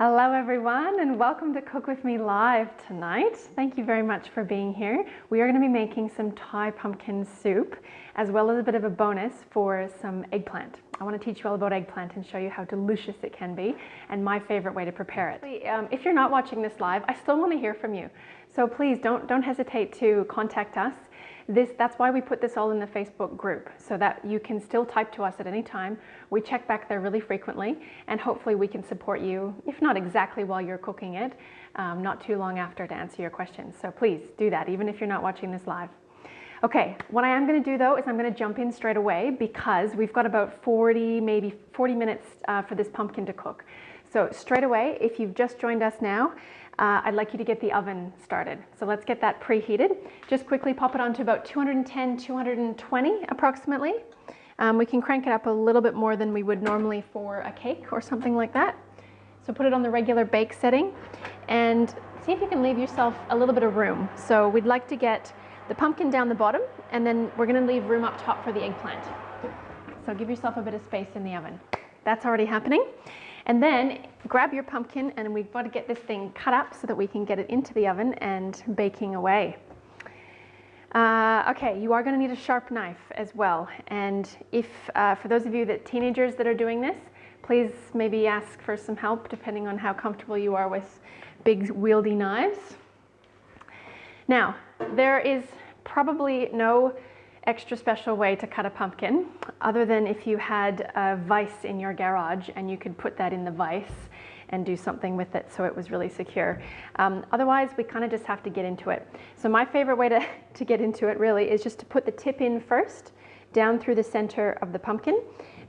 Hello everyone, and welcome to Cook With Me Live tonight. Thank you very much for being here. We are going to be making some Thai pumpkin soup, as well as a bit of a bonus for some eggplant. I want to teach you all about eggplant and show you how delicious it can be, and my favorite way to prepare it. If you're not watching this live, I still want to hear from you. So please don't hesitate to contact us. That's why we put this all in the Facebook group, so that you can still type to us at any time. We check back there really frequently, and hopefully we can support you, if not exactly while you're cooking it, not too long after, to answer your questions. So please do that, even if you're not watching this live. Okay, what I am going to do though is I'm going to jump in straight away, because we've got about 40 minutes for this pumpkin to cook. So straight away, if you've just joined us now, I'd like you to get the oven started. So let's get that preheated. Just quickly pop it onto about 210, 220 approximately. We can crank it up a little bit more than we would normally for a cake or something like that. So put it on the regular bake setting and see if you can leave yourself a little bit of room. So we'd like to get the pumpkin down the bottom, and then we're going to leave room up top for the eggplant. So give yourself a bit of space in the oven. That's already happening. And then grab your pumpkin, and we've got to get this thing cut up so that we can get it into the oven and baking away. Okay, you are going to need a sharp knife as well. And if, for those of you teenagers that are doing this, please maybe ask for some help depending on how comfortable you are with big wieldy knives. Now, there is probably no extra special way to cut a pumpkin, other than if you had a vise in your garage and you could put that in the vise and do something with it so it was really secure. Otherwise, we kind of just have to get into it. So my favorite way to get into it really is just to put the tip in first, down through the center of the pumpkin,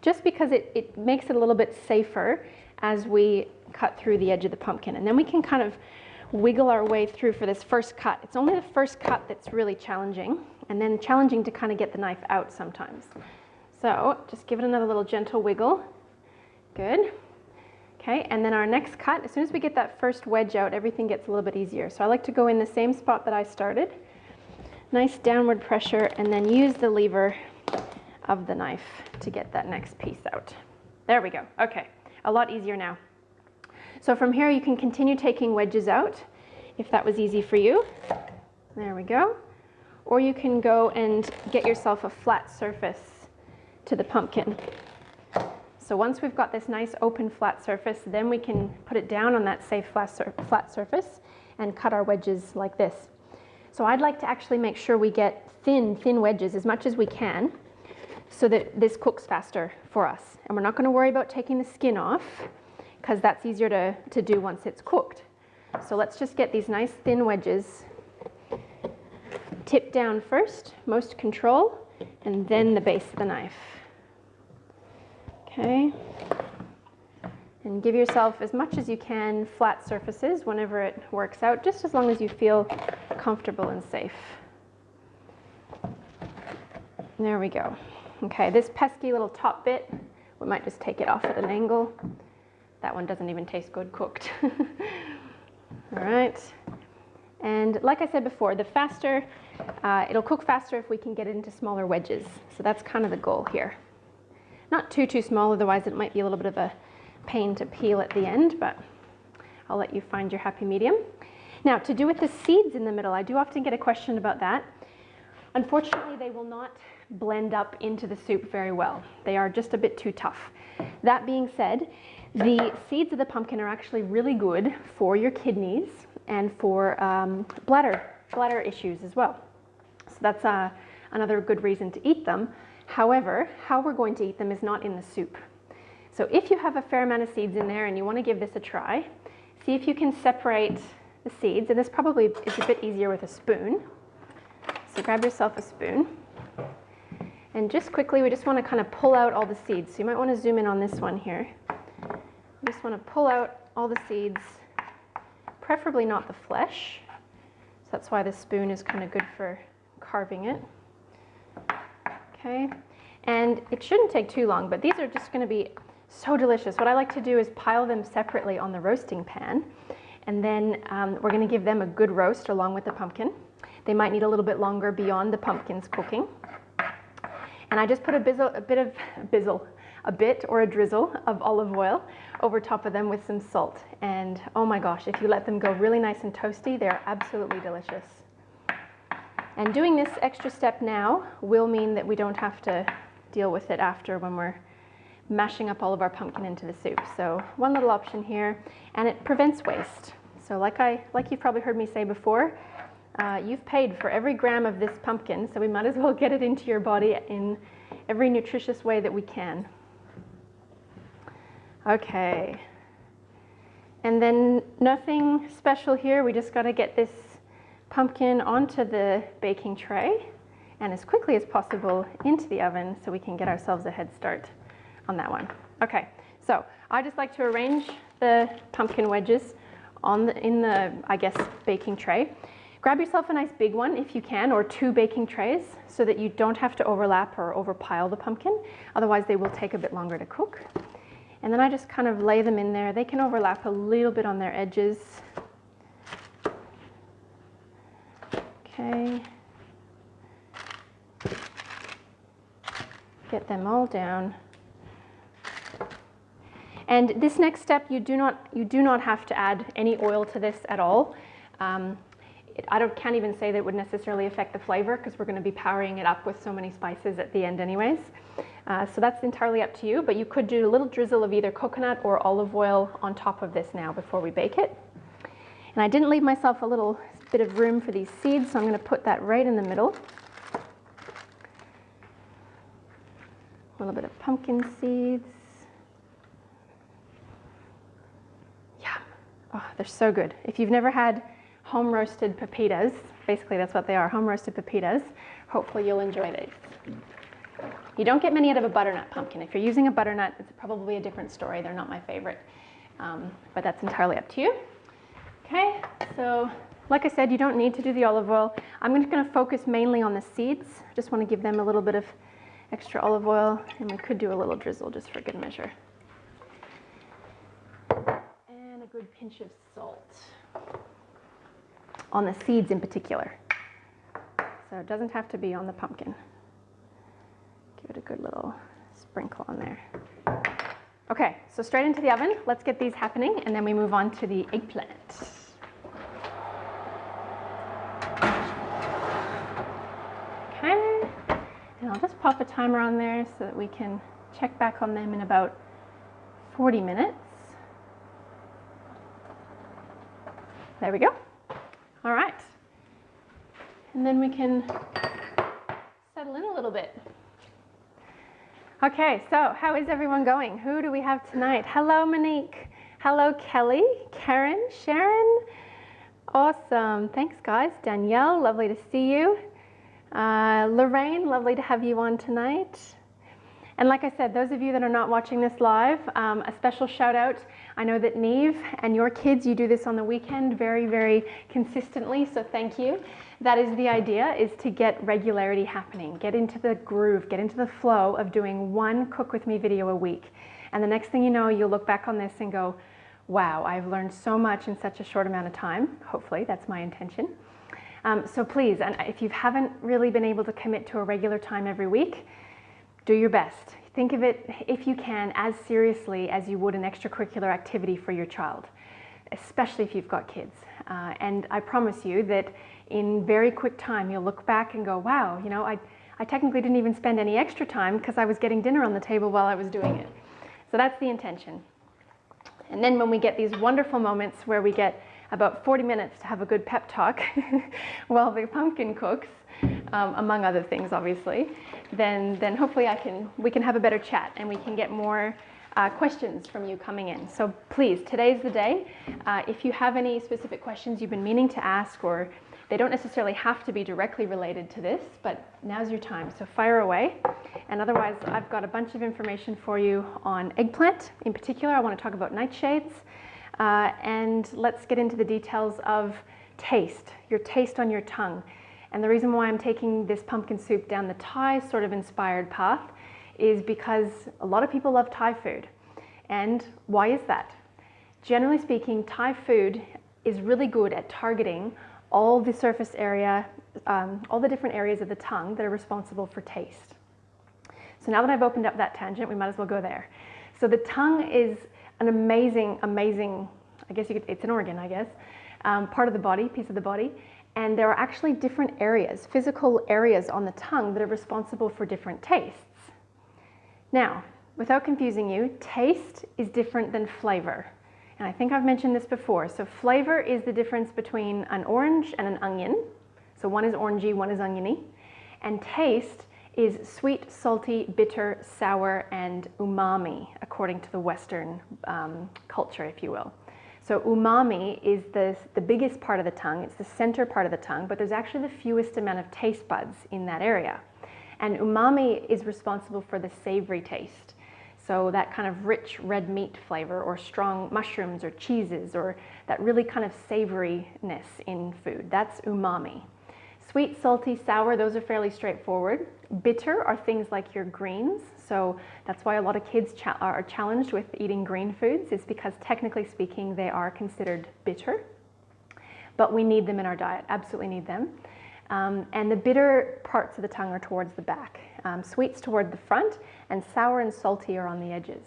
just because it makes it a little bit safer as we cut through the edge of the pumpkin. And then we can kind of wiggle our way through for this first cut. It's only the first cut that's really challenging, and then challenging to kind of get the knife out sometimes. So just give it another little gentle wiggle. Good. Okay, and then our next cut, as soon as we get that first wedge out, everything gets a little bit easier. So I like to go in the same spot that I started. Nice downward pressure, and then use the lever of the knife to get that next piece out. There we go. Okay, a lot easier now. So from here you can continue taking wedges out, if that was easy for you. There we go. Or you can go and get yourself a flat surface to the pumpkin. So once we've got this nice open flat surface, then we can put it down on that safe flat surface and cut our wedges like this. So I'd like to actually make sure we get thin wedges as much as we can, so that this cooks faster for us. And we're not going to worry about taking the skin off, because that's easier to do once it's cooked. So let's just get these nice thin wedges. Tip down first, most control, and then the base of the knife. Okay. And give yourself as much as you can flat surfaces whenever it works out, just as long as you feel comfortable and safe. There we go. Okay, this pesky little top bit, we might just take it off at an angle. That one doesn't even taste good cooked. All right. And like I said before, the faster, it'll cook faster if we can get it into smaller wedges. So that's kind of the goal here. Not too small, otherwise it might be a little bit of a pain to peel at the end, but I'll let you find your happy medium. Now, to do with the seeds in the middle, I do often get a question about that. Unfortunately, they will not blend up into the soup very well. They are just a bit too tough. That being said, the seeds of the pumpkin are actually really good for your kidneys and for bladder issues as well. So that's another good reason to eat them. However, how we're going to eat them is not in the soup. So if you have a fair amount of seeds in there and you want to give this a try, see if you can separate the seeds. And this probably is a bit easier with a spoon. So grab yourself a spoon. And just quickly, we just want to kind of pull out all the seeds. So you might want to zoom in on this one here. We just want to pull out all the seeds, preferably not the flesh. So that's why the spoon is kind of good for carving it. Okay, and it shouldn't take too long, but these are just going to be so delicious. What I like to do is pile them separately on the roasting pan, and then we're going to give them a good roast along with the pumpkin. They might need a little bit longer beyond the pumpkin's cooking. And I just put a bit of a bit or a drizzle of olive oil over top of them with some salt. And oh my gosh, if you let them go really nice and toasty, they're absolutely delicious. And doing this extra step now will mean that we don't have to deal with it after when we're mashing up all of our pumpkin into the soup. So one little option here, and it prevents waste. So like you've probably heard me say before, you've paid for every gram of this pumpkin, so we might as well get it into your body in every nutritious way that we can. Okay. And then nothing special here. We just got to get this pumpkin onto the baking tray and as quickly as possible into the oven so we can get ourselves a head start on that one. Okay, so I just like to arrange the pumpkin wedges in the, I guess, baking tray. Grab yourself a nice big one if you can, or 2 baking trays, so that you don't have to overlap or overpile the pumpkin. Otherwise, they will take a bit longer to cook. And then I just kind of lay them in there. They can overlap a little bit on their edges. Okay. Get them all down. And this next step, you do not have to add any oil to this at all. Can't even say that it would necessarily affect the flavor because we're going to be powering it up with so many spices at the end anyways. So that's entirely up to you, but you could do a little drizzle of either coconut or olive oil on top of this now before we bake it. And I didn't leave myself a little bit of room for these seeds, so I'm going to put that right in the middle. A little bit of pumpkin seeds. Oh, they're so good. If you've never had home roasted pepitas, basically that's what they are, home roasted pepitas, hopefully you'll enjoy these. You don't get many out of a butternut pumpkin. If you're using a butternut, it's probably a different story. They're not my favorite, but that's entirely up to you. Okay, so like I said, you don't need to do the olive oil. I'm just going to focus mainly on the seeds. Just want to give them a little bit of extra olive oil, and we could do a little drizzle just for good measure. A good pinch of salt on the seeds in particular. So it doesn't have to be on the pumpkin. Give it a good little sprinkle on there. Okay, so straight into the oven. Let's get these happening and then we move on to the eggplant. Okay, and I'll just pop a timer on there so that we can check back on them in about 40 minutes. There we go. All right. And then we can settle in a little bit. Okay, so how is everyone going? Who do we have tonight? Hello, Monique. Hello, Kelly, Karen, Sharon. Awesome. Thanks, guys. Danielle, lovely to see you. Lorraine, lovely to have you on tonight. And like I said, those of you that are not watching this live, a special shout out. I know that Neve and your kids, you do this on the weekend very, very consistently, so thank you. That is the idea, is to get regularity happening, get into the groove, get into the flow of doing one Cook With Me video a week. And the next thing you know, you'll look back on this and go, wow, I've learned so much in such a short amount of time. Hopefully, that's my intention. So please, and if you haven't really been able to commit to a regular time every week, do your best. Think of it, if you can, as seriously as you would an extracurricular activity for your child, especially if you've got kids. And I promise you that in very quick time, you'll look back and go, wow, you know, I technically didn't even spend any extra time because I was getting dinner on the table while I was doing it. So that's the intention. And then when we get these wonderful moments where we get about 40 minutes to have a good pep talk while the pumpkin cooks, among other things, obviously, then hopefully we can have a better chat and we can get more questions from you coming in. So please, today's the day. If you have any specific questions you've been meaning to ask, or they don't necessarily have to be directly related to this, but now's your time, so fire away. And otherwise, I've got a bunch of information for you on eggplant. In particular, I want to talk about nightshades, and let's get into the details of taste, your taste on your tongue. And the reason why I'm taking this pumpkin soup down the Thai sort of inspired path is because a lot of people love Thai food. And why is that? Generally speaking, Thai food is really good at targeting all the surface area, all the different areas of the tongue that are responsible for taste. So now that I've opened up that tangent, we might as well go there. So the tongue is an amazing, I guess it's an organ, I guess, part of the body, piece of the body. And there are actually different areas, physical areas on the tongue that are responsible for different tastes. Now, without confusing you, taste is different than flavor. And I think I've mentioned this before. So flavor is the difference between an orange and an onion. So one is orangey, one is oniony. And taste is sweet, salty, bitter, sour, and umami, according to the Western culture, if you will. So umami is the biggest part of the tongue. It's the center part of the tongue, but there's actually the fewest amount of taste buds in that area. And umami is responsible for the savory taste. So that kind of rich red meat flavor, or strong mushrooms or cheeses, or that really kind of savoriness in food. That's umami. Sweet, salty, sour, those are fairly straightforward. Bitter are things like your greens. So that's why a lot of kids are challenged with eating green foods, is because technically speaking, they are considered bitter. But we need them in our diet, absolutely need them. And the bitter parts of the tongue are towards the back. Sweets toward the front, and sour and salty are on the edges.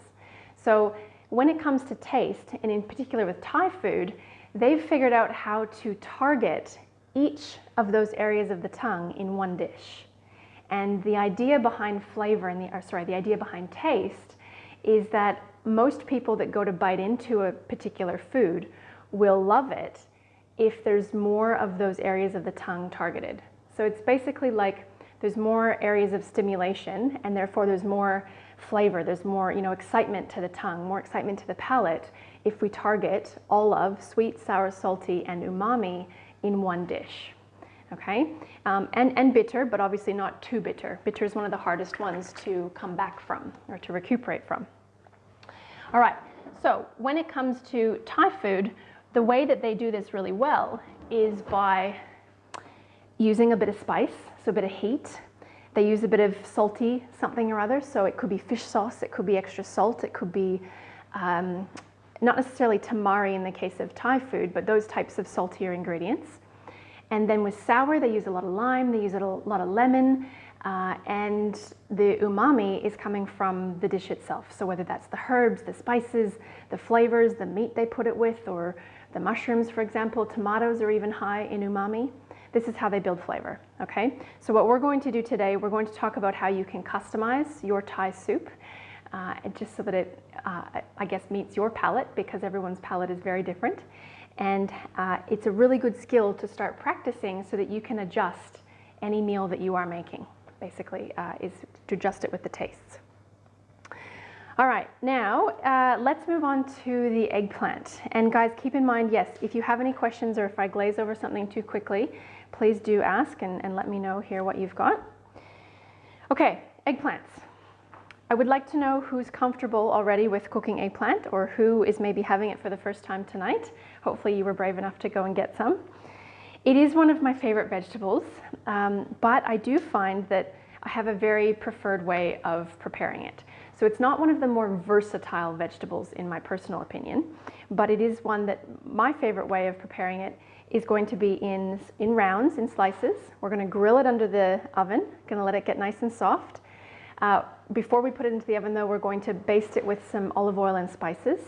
So when it comes to taste, and in particular with Thai food, they've figured out how to target each of those areas of the tongue in one dish. And the idea behind flavor and the idea behind taste is that most people that go to bite into a particular food will love it if there's more of those areas of the tongue targeted. So it's basically like there's more areas of stimulation, and therefore there's more flavor, there's more, excitement to the tongue, more excitement to the palate if we target all of sweet, sour, salty, and umami in one dish. Okay, and bitter, but obviously not too bitter. Bitter is one of the hardest ones to come back from, or to recuperate from. All right, so when it comes to Thai food, the way that they do this really well is by using a bit of spice, so a bit of heat. They use a bit of salty something or other, so it could be fish sauce, it could be extra salt, it could be not necessarily tamari in the case of Thai food, but those types of saltier ingredients. And then with sour, they use a lot of lime, they use a lot of lemon, and the umami is coming from the dish itself. So whether that's the herbs, the spices, the flavors, the meat they put it with, or the mushrooms, for example, tomatoes are even high in umami. This is how they build flavor, okay? So what we're going to do today, we're going to talk about how you can customize your Thai soup, just so that it, I guess, meets your palate, because everyone's palate is very different. And it's a really good skill to start practicing so that you can adjust any meal that you are making, basically, is to adjust it with the tastes. All right, now let's move on to the eggplant. And guys, keep in mind, yes, if you have any questions or if I glaze over something too quickly, please do ask and let me know here what you've got. Okay, eggplants. I would like to know who's comfortable already with cooking eggplant, or who is maybe having it for the first time tonight. Hopefully you were brave enough to go and get some. It is one of my favorite vegetables, but I do find that I have a very preferred way of preparing it. So it's not one of the more versatile vegetables in my personal opinion, but it is one that my favorite way of preparing it is going to be in rounds, in slices. We're going to grill it under the oven, going to let it get nice and soft. Before we put it into the oven though, we're going to baste it with some olive oil and spices.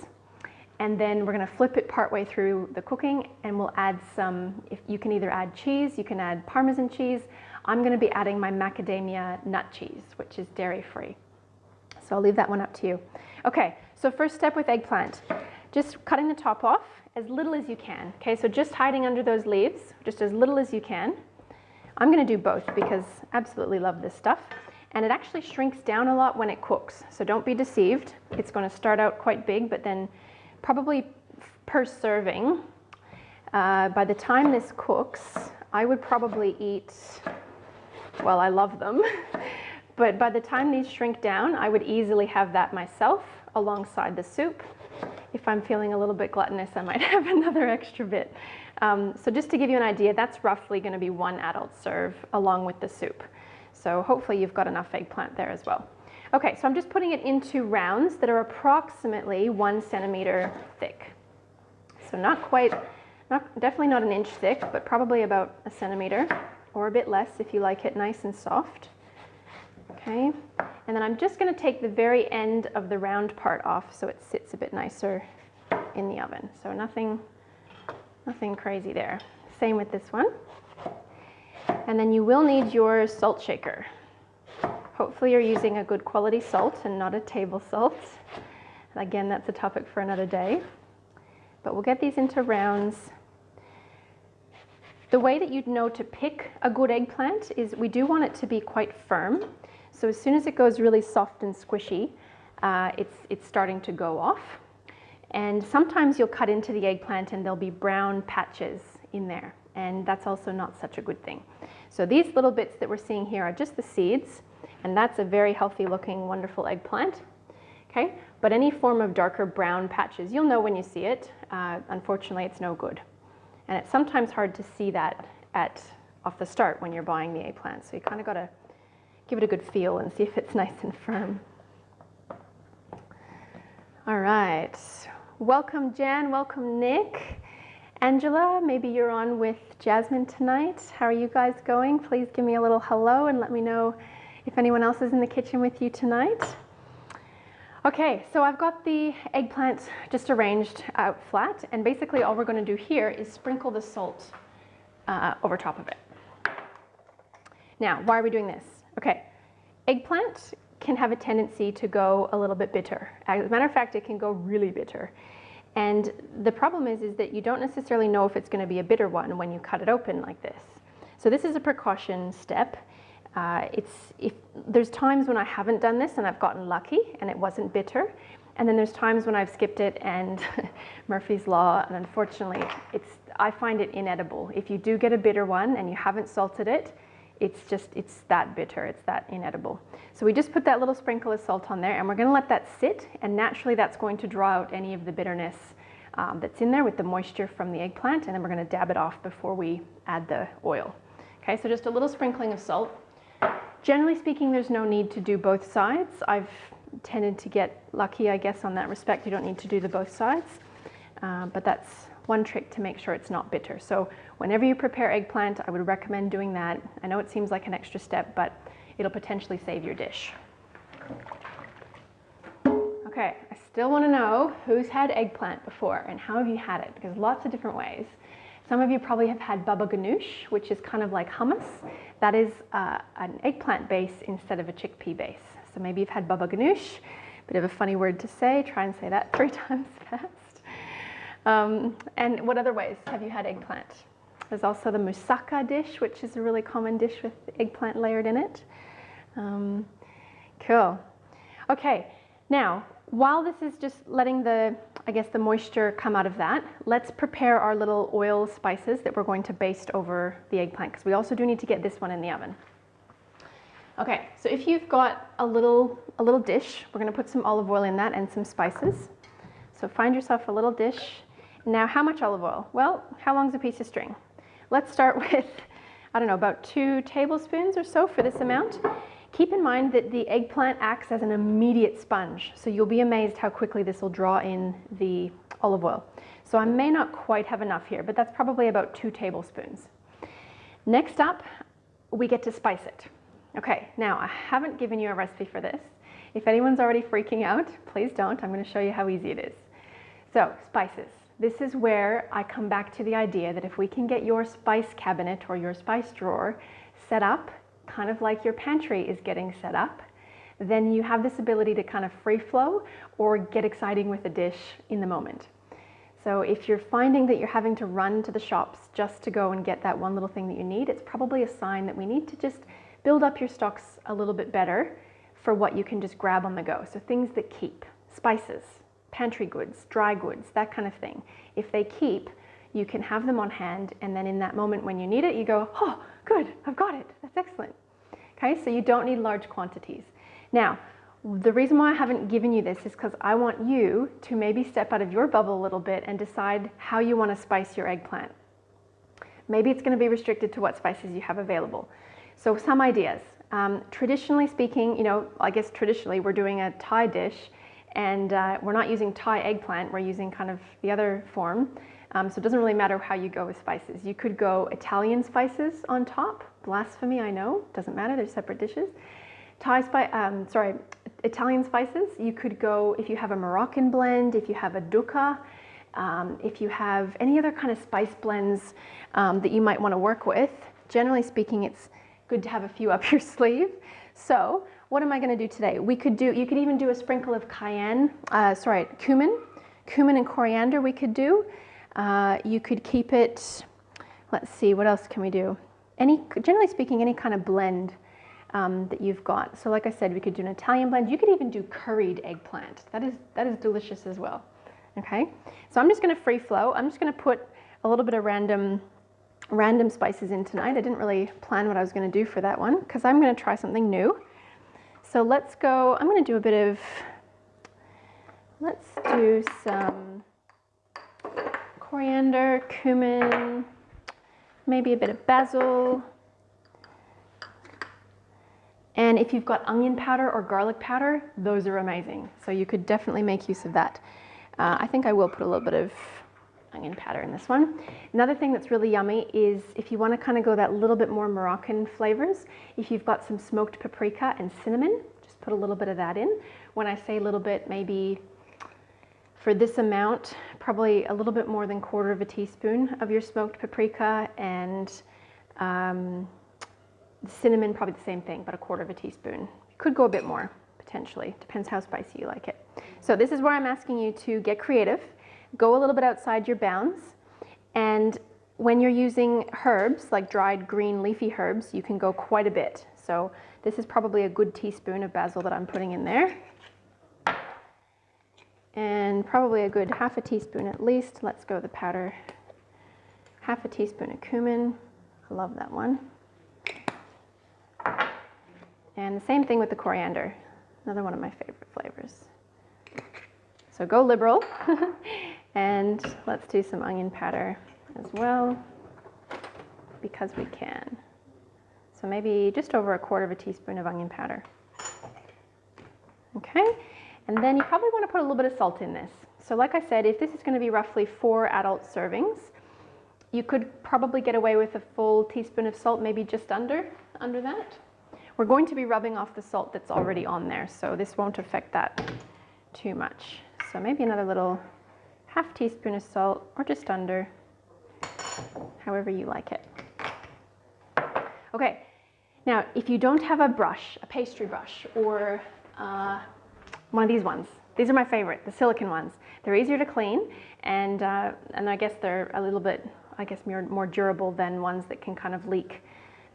And then we're going to flip it partway through the cooking, and we'll add some, if you can either add cheese, you can add Parmesan cheese. I'm going to be adding my macadamia nut cheese, which is dairy-free. So I'll leave that one up to you. Okay, so first step with eggplant, just cutting the top off as little as you can. Okay, so just hiding under those leaves, just as little as you can. I'm going to do both because I absolutely love this stuff. And it actually shrinks down a lot when it cooks, so don't be deceived. It's going to start out quite big, but then probably per serving, by the time this cooks, I would probably eat, well, I love them, but by the time these shrink down, I would easily have that myself alongside the soup. If I'm feeling a little bit gluttonous, I might have another extra bit. So just to give you an idea, that's roughly going to be one adult serve along with the soup. So hopefully you've got enough eggplant there as well. Okay, so I'm just putting it into rounds that are approximately 1 centimeter thick. So not quite, definitely not an inch thick, but probably about a centimeter or a bit less if you like it nice and soft. Okay, And then I'm just going to take the very end of the round part off so it sits a bit nicer in the oven. So nothing crazy there. Same with this one. And then you will need your salt shaker. Hopefully you're using a good quality salt and not a table salt. Again, that's a topic for another day. But we'll get these into rounds. The way that you'd know to pick a good eggplant is we do want it to be quite firm. So as soon as it goes really soft and squishy, it's starting to go off. And sometimes you'll cut into the eggplant and there'll be brown patches in there. And that's also not such a good thing. So these little bits that we're seeing here are just the seeds. And that's a very healthy looking, wonderful eggplant. Okay? But any form of darker brown patches, you'll know when you see it. Unfortunately, it's no good. And it's sometimes hard to see that off the start when you're buying the eggplant. So you kind of got to give it a good feel and see if it's nice and firm. All right. Welcome, Jan. Welcome, Nick. Angela, maybe you're on with Jasmine tonight. How are you guys going? Please give me a little hello and let me know if anyone else is in the kitchen with you tonight. Okay, so I've got the eggplant just arranged out flat, and basically all we're going to do here is sprinkle the salt over top of it. Now, why are we doing this? Okay, eggplant can have a tendency to go a little bit bitter. As a matter of fact, it can go really bitter. And the problem is that you don't necessarily know if it's going to be a bitter one when you cut it open like this. So this is a precaution step. There's times when I haven't done this and I've gotten lucky and it wasn't bitter. And then there's times when I've skipped it and Murphy's Law, and unfortunately, I find it inedible. If you do get a bitter one and you haven't salted it, it's that bitter, it's that inedible. So we just put that little sprinkle of salt on there and we're going to let that sit, and naturally that's going to draw out any of the bitterness that's in there with the moisture from the eggplant, and then we're going to dab it off before we add the oil. Okay, so just a little sprinkling of salt. Generally speaking, there's no need to do both sides. I've tended to get lucky, I guess, on that respect. You don't need to do the both sides, but that's one trick to make sure it's not bitter. So whenever you prepare eggplant, I would recommend doing that. I know it seems like an extra step, but it'll potentially save your dish. Okay, I still want to know who's had eggplant before and how have you had it, because lots of different ways. Some of you probably have had baba ganoush, which is kind of like hummus. That is an eggplant base instead of a chickpea base. So maybe you've had baba ganoush, bit of a funny word to say. Try and say that 3 times fast. And what other ways have you had eggplant? There's also the moussaka dish, which is a really common dish with eggplant layered in it. Cool. Okay, now, while this is just letting the moisture come out of that, let's prepare our little oil spices that we're going to baste over the eggplant, because we also do need to get this one in the oven. Okay, so if you've got a little dish, we're going to put some olive oil in that and some spices. So find yourself a little dish. Now, how much olive oil? Well, how long's a piece of string? Let's start with, I don't know, about 2 tablespoons or so for this amount. Keep in mind that the eggplant acts as an immediate sponge, so you'll be amazed how quickly this will draw in the olive oil. So I may not quite have enough here, but that's probably about 2 tablespoons. Next up, we get to spice it. Okay, now I haven't given you a recipe for this. If anyone's already freaking out, please don't. I'm going to show you how easy it is. So, spices. This is where I come back to the idea that if we can get your spice cabinet or your spice drawer set up kind of like your pantry is getting set up, then you have this ability to kind of free flow or get exciting with a dish in the moment. So if you're finding that you're having to run to the shops just to go and get that one little thing that you need, it's probably a sign that we need to just build up your stocks a little bit better for what you can just grab on the go. So things that keep, spices, pantry goods, dry goods, that kind of thing. If they keep, you can have them on hand, and then in that moment when you need it, you go, oh, good, I've got it. That's excellent. Okay, so you don't need large quantities. Now, the reason why I haven't given you this is because I want you to maybe step out of your bubble a little bit and decide how you want to spice your eggplant. Maybe it's going to be restricted to what spices you have available. So some ideas. Traditionally speaking, I guess traditionally we're doing a Thai dish, and we're not using Thai eggplant, we're using kind of the other form. So it doesn't really matter how you go with spices. You could go Italian spices on top. Blasphemy, I know, doesn't matter, they're separate dishes. Italian spices, you could go, if you have a Moroccan blend, if you have a dukkha, if you have any other kind of spice blends that you might want to work with. Generally speaking, it's good to have a few up your sleeve. So what am I going to do today? You could even do a sprinkle of cumin and coriander we could do. You could keep it, let's see, what else can we do? Generally speaking, any kind of blend that you've got. So like I said, we could do an Italian blend. You could even do curried eggplant. That is delicious as well. Okay, so I'm just going to free flow. I'm just going to put a little bit of random spices in tonight. I didn't really plan what I was going to do for that one because I'm going to try something new. So let's go, I'm going to do let's do some coriander, cumin, maybe a bit of basil. And if you've got onion powder or garlic powder, those are amazing. So you could definitely make use of that. I think I will put a little bit of onion powder in this one. Another thing that's really yummy is if you want to kind of go that little bit more Moroccan flavors, if you've got some smoked paprika and cinnamon, just put a little bit of that in. When I say a little bit, maybe for this amount, probably a little bit more than 1/4 teaspoon of your smoked paprika, and cinnamon, probably the same thing, but 1/4 teaspoon. You could go a bit more, potentially. Depends how spicy you like it. So this is where I'm asking you to get creative. Go a little bit outside your bounds. And when you're using herbs, like dried green leafy herbs, you can go quite a bit. So this is probably a good teaspoon of basil that I'm putting in there. And probably a good 1/2 teaspoon at least. Let's go the powder. 1/2 teaspoon of cumin. I love that one. And the same thing with the coriander, another one of my favorite flavors. So go liberal. And let's do some onion powder as well, because we can. So maybe just over 1/4 teaspoon of onion powder. Okay, and then you probably want to put a little bit of salt in this. So like I said, if this is going to be roughly 4 adult servings, you could probably get away with a full teaspoon of salt, maybe just under that. We're going to be rubbing off the salt that's already on there, so this won't affect that too much. So maybe another little 1/2 teaspoon of salt, or just under, however you like it. Okay, now if you don't have a brush, a pastry brush, or one of these ones, these are my favorite, the silicone ones. They're easier to clean, and I guess they're a little bit, more durable than ones that can kind of leak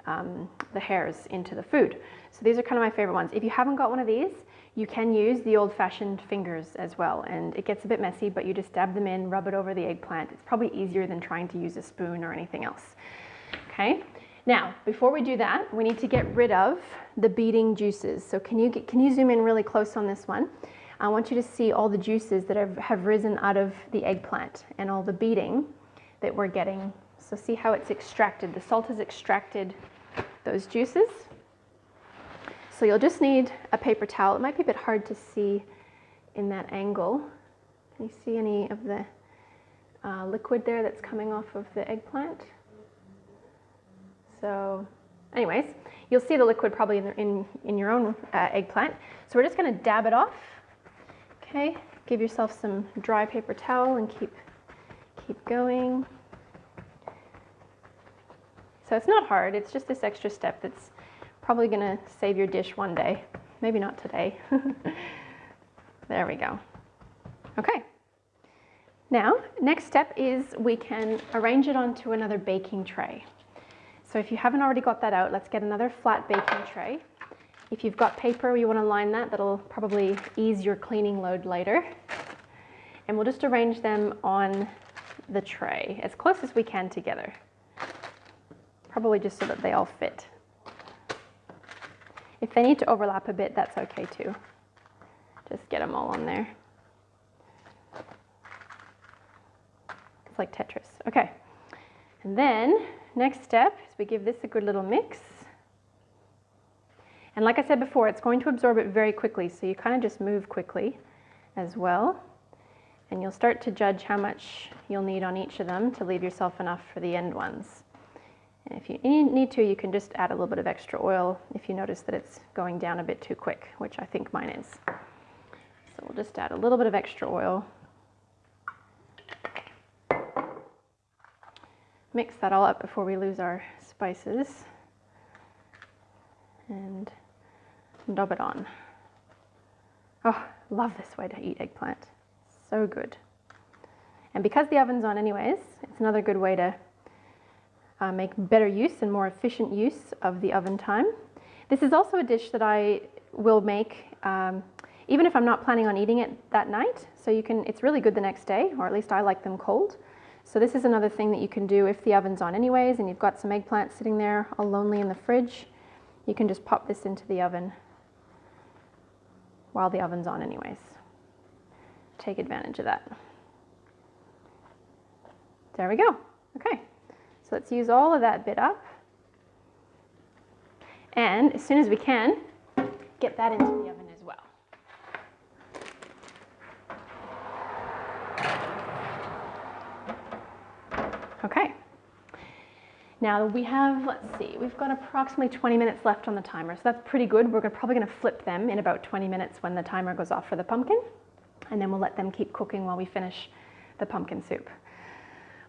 the hairs into the food. So these are kind of my favorite ones. If you haven't got one of these, you can use the old-fashioned fingers as well, and it gets a bit messy, but you just dab them in, rub it over the eggplant. It's probably easier than trying to use a spoon or anything else. Okay, now before we do that, we need to get rid of the beating juices. So can you zoom in really close on this one? I want you to see all the juices that have risen out of the eggplant and all the beating that we're getting. So see how it's extracted. The salt has extracted those juices. So you'll just need a paper towel. It might be a bit hard to see in that angle. Can you see any of the liquid there that's coming off of the eggplant? So anyways, you'll see the liquid probably in your own eggplant. So we're just going to dab it off. Okay, give yourself some dry paper towel and keep going. So it's not hard, it's just this extra step that's probably going to save your dish one day. Maybe not today. There we go. Okay. Now, next step is we can arrange it onto another baking tray. So if you haven't already got that out, let's get another flat baking tray. If you've got paper, you want to line that. That'll probably ease your cleaning load later. And we'll just arrange them on the tray as close as we can together. Probably just so that they all fit. If they need to overlap a bit, that's okay too. Just get them all on there. It's like Tetris. Okay. And then next step is we give this a good little mix. And like I said before, it's going to absorb it very quickly, so you kind of just move quickly as well. And you'll start to judge how much you'll need on each of them to leave yourself enough for the end ones. If you need to, you can just add a little bit of extra oil if you notice that it's going down a bit too quick, which I think mine is. So we'll just add a little bit of extra oil. Mix that all up before we lose our spices. And dab it on. Oh, love this way to eat eggplant. So good. And because the oven's on anyways, it's another good way to make better use and more efficient use of the oven time. This is also a dish that I will make even if I'm not planning on eating it that night. So it's really good the next day, or at least I like them cold. So this is another thing that you can do if the oven's on anyways and you've got some eggplant sitting there all lonely in the fridge. You can just pop this into the oven while the oven's on anyways. Take advantage of that. There we go. Okay, so let's use all of that bit up. And as soon as we can, get that into the oven as well. Okay. Now we have, let's see, we've got approximately 20 minutes left on the timer, so that's pretty good. We're probably going to flip them in about 20 minutes when the timer goes off for the pumpkin, and then we'll let them keep cooking while we finish the pumpkin soup.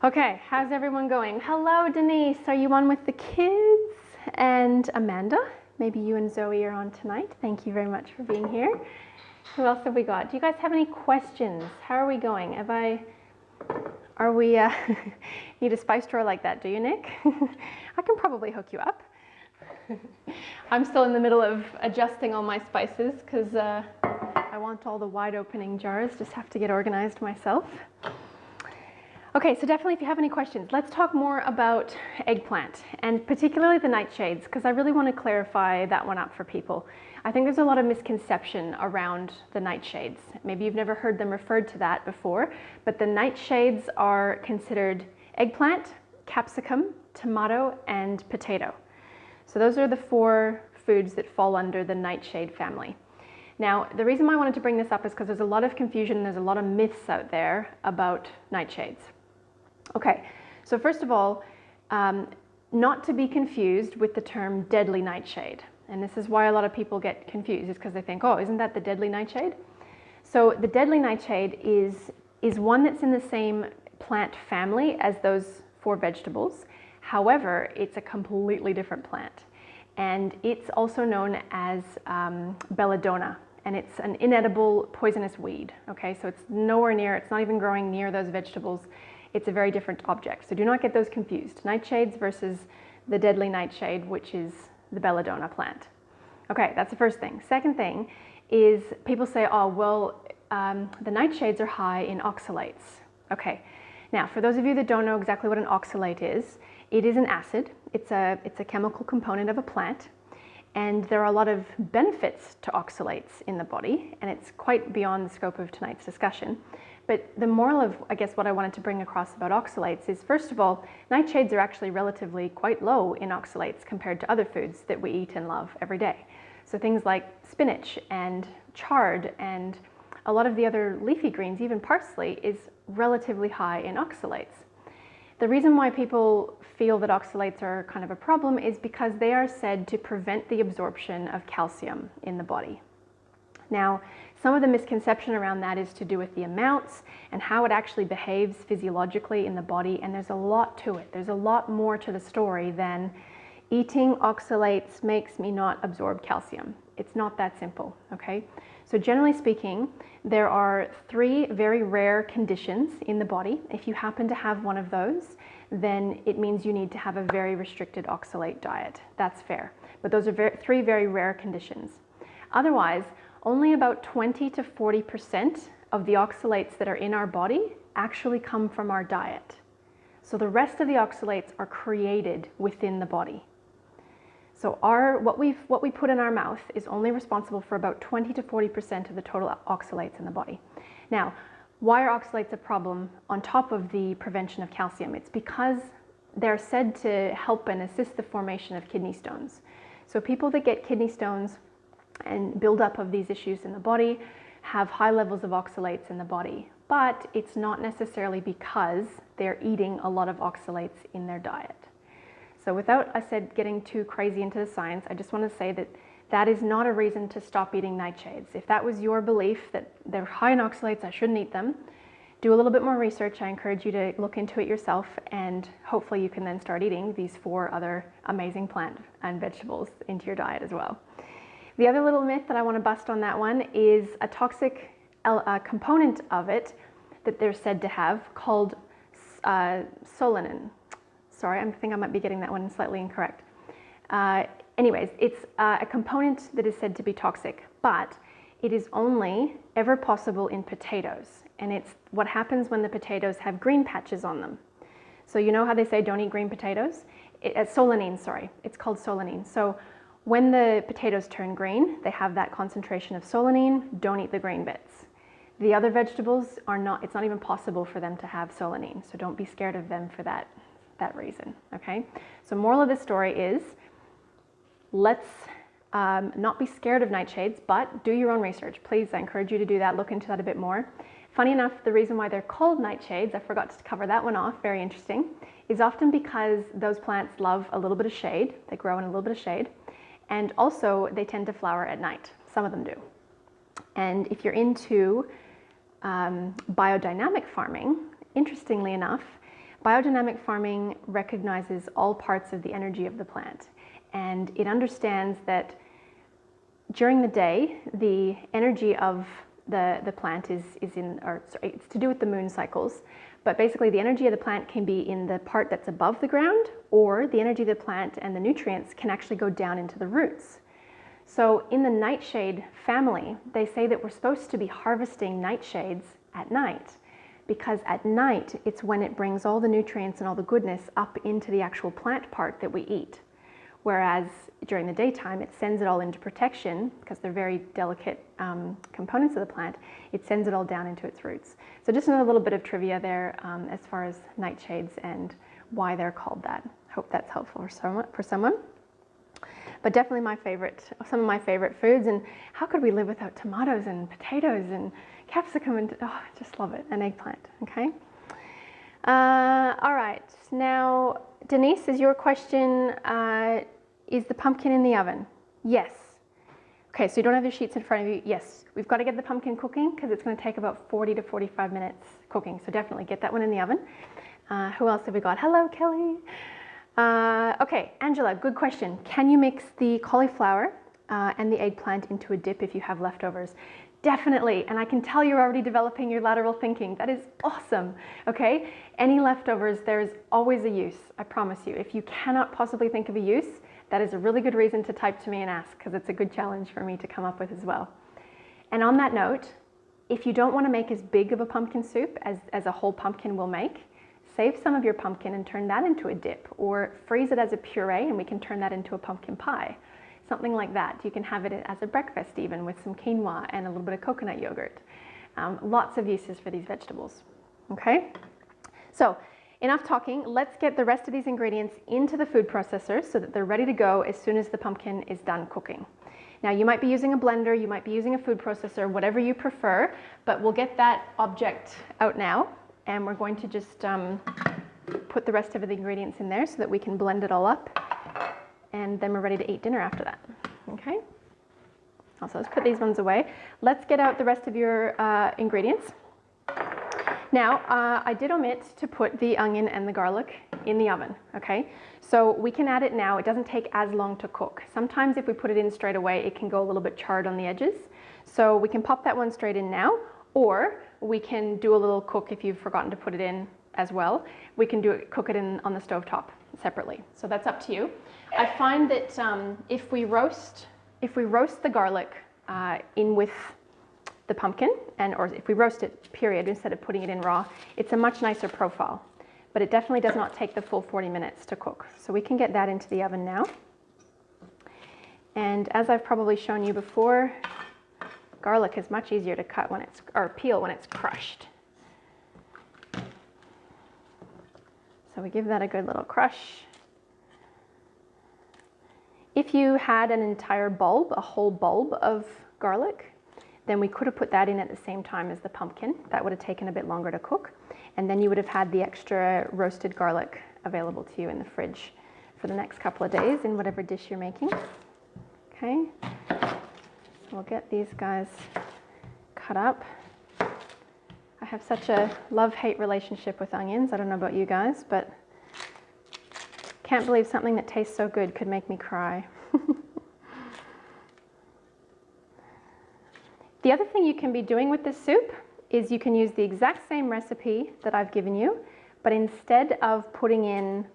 Okay, how's everyone going? Hello, Denise. Are you on with the kids? And Amanda, maybe you and Zoe are on tonight. Thank you very much for being here. Who else have we got? Do you guys have any questions? How are we going? Need a spice drawer like that, do you, Nick? I can probably hook you up. I'm still in the middle of adjusting all my spices because I want all the wide opening jars. Just have to get organized myself. Okay, so definitely if you have any questions, let's talk more about eggplant and particularly the nightshades, because I really want to clarify that one up for people. I think there's a lot of misconception around the nightshades. Maybe you've never heard them referred to that before, but the nightshades are considered eggplant, capsicum, tomato, and potato. So those are the 4 foods that fall under the nightshade family. Now, the reason why I wanted to bring this up is because there's a lot of confusion and there's a lot of myths out there about nightshades. Okay, so first of all, not to be confused with the term deadly nightshade. And this is why a lot of people get confused, is because they think, oh, isn't that the deadly nightshade? So the deadly nightshade is one that's in the same plant family as those 4 vegetables. However, it's a completely different plant. And it's also known as belladonna. And it's an inedible poisonous weed. Okay, so it's nowhere near, it's not even growing near those vegetables. It's a very different object. So do not get those confused. Nightshades versus the deadly nightshade, which is the belladonna plant. Okay, that's the first thing. Second thing is people say, oh, well, the nightshades are high in oxalates. Okay, now for those of you that don't know exactly what an oxalate is, it is an acid. It's a chemical component of a plant. And there are a lot of benefits to oxalates in the body, and it's quite beyond the scope of tonight's discussion. But the moral of, I guess, what I wanted to bring across about oxalates is, first of all, nightshades are actually relatively quite low in oxalates compared to other foods that we eat and love every day. So things like spinach and chard and a lot of the other leafy greens, even parsley, is relatively high in oxalates. The reason why people feel that oxalates are kind of a problem is because they are said to prevent the absorption of calcium in the body. Now, some of the misconception around that is to do with the amounts and how it actually behaves physiologically in the body, and there's a lot to it. There's a lot more to the story than eating oxalates makes me not absorb calcium. It's not that simple, okay? So generally speaking, there are 3 very rare conditions in the body. If you happen to have one of those, then it means you need to have a very restricted oxalate diet. That's fair. But those are 3 very rare conditions. Otherwise, only about 20 to 40% of the oxalates that are in our body actually come from our diet. So the rest of the oxalates are created within the body. So what we put in our mouth is only responsible for about 20 to 40% of the total oxalates in the body. Now, why are oxalates a problem on top of the prevention of calcium? It's because they're said to help and assist the formation of kidney stones. So people that get kidney stones and buildup of these issues in the body have high levels of oxalates in the body, but it's not necessarily because they're eating a lot of oxalates in their diet. So without, I said, getting too crazy into the science, I just want to say that that is not a reason to stop eating nightshades. If that was your belief that they're high in oxalates, I shouldn't eat them, do a little bit more research. I encourage you to look into it yourself, and hopefully you can then start eating these 4 other amazing plant and vegetables into your diet as well. The other little myth that I want to bust on that one is a toxic component of it that they're said to have called solanine. Sorry, I think I might be getting that one slightly incorrect. Anyways, it's a component that is said to be toxic, but it is only ever possible in potatoes. And it's what happens when the potatoes have green patches on them. So you know how they say don't eat green potatoes? Solanine, sorry, it's called solanine. So when the potatoes turn green, they have that concentration of solanine, don't eat the green bits. The other vegetables are not, it's not even possible for them to have solanine, so don't be scared of them for that reason, okay? So moral of the story is, let's not be scared of nightshades, but do your own research. Please, I encourage you to do that, look into that a bit more. Funny enough, the reason why they're called nightshades, I forgot to cover that one off, very interesting, is often because those plants love a little bit of shade. They grow in a little bit of shade. And also, they tend to flower at night. Some of them do. And if you're into biodynamic farming, interestingly enough, biodynamic farming recognizes all parts of the energy of the plant. And it understands that during the day, the energy of the plant it's to do with the moon cycles. But basically, the energy of the plant can be in the part that's above the ground, or the energy of the plant and the nutrients can actually go down into the roots. So in the nightshade family, they say that we're supposed to be harvesting nightshades at night, because at night, it's when it brings all the nutrients and all the goodness up into the actual plant part that we eat. Whereas during the daytime, it sends it all into protection, because they're very delicate components of the plant. It sends it all down into its roots. So just another little bit of trivia there as far as nightshades and why they're called that. Hope that's helpful for someone. But definitely some of my favorite foods. And how could we live without tomatoes and potatoes and capsicum and I just love it, and eggplant, okay? All right, now Denise, is your question, is the pumpkin in the oven? Yes. Okay, so you don't have your sheets in front of you? Yes. We've got to get the pumpkin cooking because it's going to take about 40 to 45 minutes cooking, so definitely get that one in the oven. Who else have we got? Hello, Kelly. Okay, Angela, good question. Can you mix the cauliflower and the eggplant into a dip if you have leftovers? Definitely, and I can tell you're already developing your lateral thinking. That is awesome, okay? Any leftovers, there's always a use, I promise you. If you cannot possibly think of a use, that is a really good reason to type to me and ask, because it's a good challenge for me to come up with as well. And on that note, if you don't want to make as big of a pumpkin soup as a whole pumpkin will make, save some of your pumpkin and turn that into a dip, or freeze it as a puree and we can turn that into a pumpkin pie. Something like that. You can have it as a breakfast even with some quinoa and a little bit of coconut yogurt. Lots of uses for these vegetables. Okay? So enough talking. Let's get the rest of these ingredients into the food processor so that they're ready to go as soon as the pumpkin is done cooking. Now you might be using a blender, you might be using a food processor, whatever you prefer, but we'll get that object out now and we're going to just put the rest of the ingredients in there so that we can blend it all up. And then we're ready to eat dinner after that, okay? Also, let's put these ones away. Let's get out the rest of your ingredients. Now, I did omit to put the onion and the garlic in the oven, okay? So we can add it now. It doesn't take as long to cook. Sometimes if we put it in straight away, it can go a little bit charred on the edges. So we can pop that one straight in now, or we can do a little cook if you've forgotten to put it in as well. We can cook it on the stovetop separately. So that's up to you. I find that if we roast the garlic in with the pumpkin, or if we roast it, period, instead of putting it in raw, it's a much nicer profile. But it definitely does not take the full 40 minutes to cook. So we can get that into the oven now. And as I've probably shown you before, garlic is much easier to cut peel when it's crushed. So we give that a good little crush. If you had an entire bulb, a whole bulb of garlic, then we could have put that in at the same time as the pumpkin. That would have taken a bit longer to cook. And then you would have had the extra roasted garlic available to you in the fridge for the next couple of days in whatever dish you're making. Okay, so we'll get these guys cut up. I have such a love-hate relationship with onions. I don't know about you guys, but can't believe something that tastes so good could make me cry. The other thing you can be doing with this soup is you can use the exact same recipe that I've given you, but instead of putting in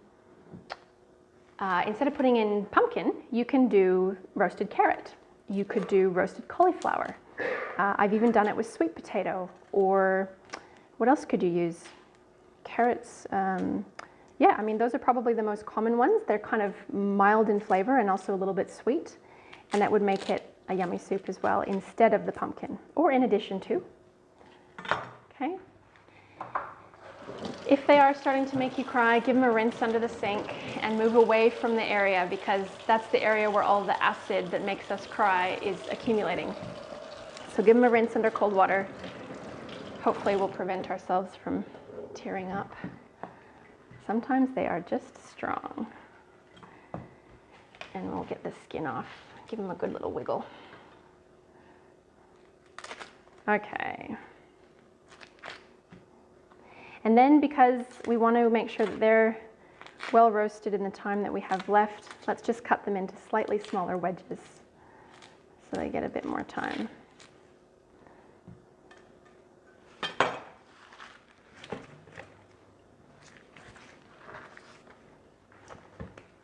pumpkin, you can do roasted carrot. You could do roasted cauliflower. I've even done it with sweet potato, or what else could you use? Carrots. Yeah, I mean, those are probably the most common ones. They're kind of mild in flavor and also a little bit sweet, and that would make it a yummy soup as well instead of the pumpkin, or in addition to. Okay. If they are starting to make you cry, give them a rinse under the sink and move away from the area, because that's the area where all the acid that makes us cry is accumulating. So give them a rinse under cold water. Hopefully we'll prevent ourselves from tearing up. Sometimes they are just strong. And we'll get the skin off. Give them a good little wiggle. Okay. And then, because we want to make sure that they're well roasted in the time that we have left, let's just cut them into slightly smaller wedges so they get a bit more time.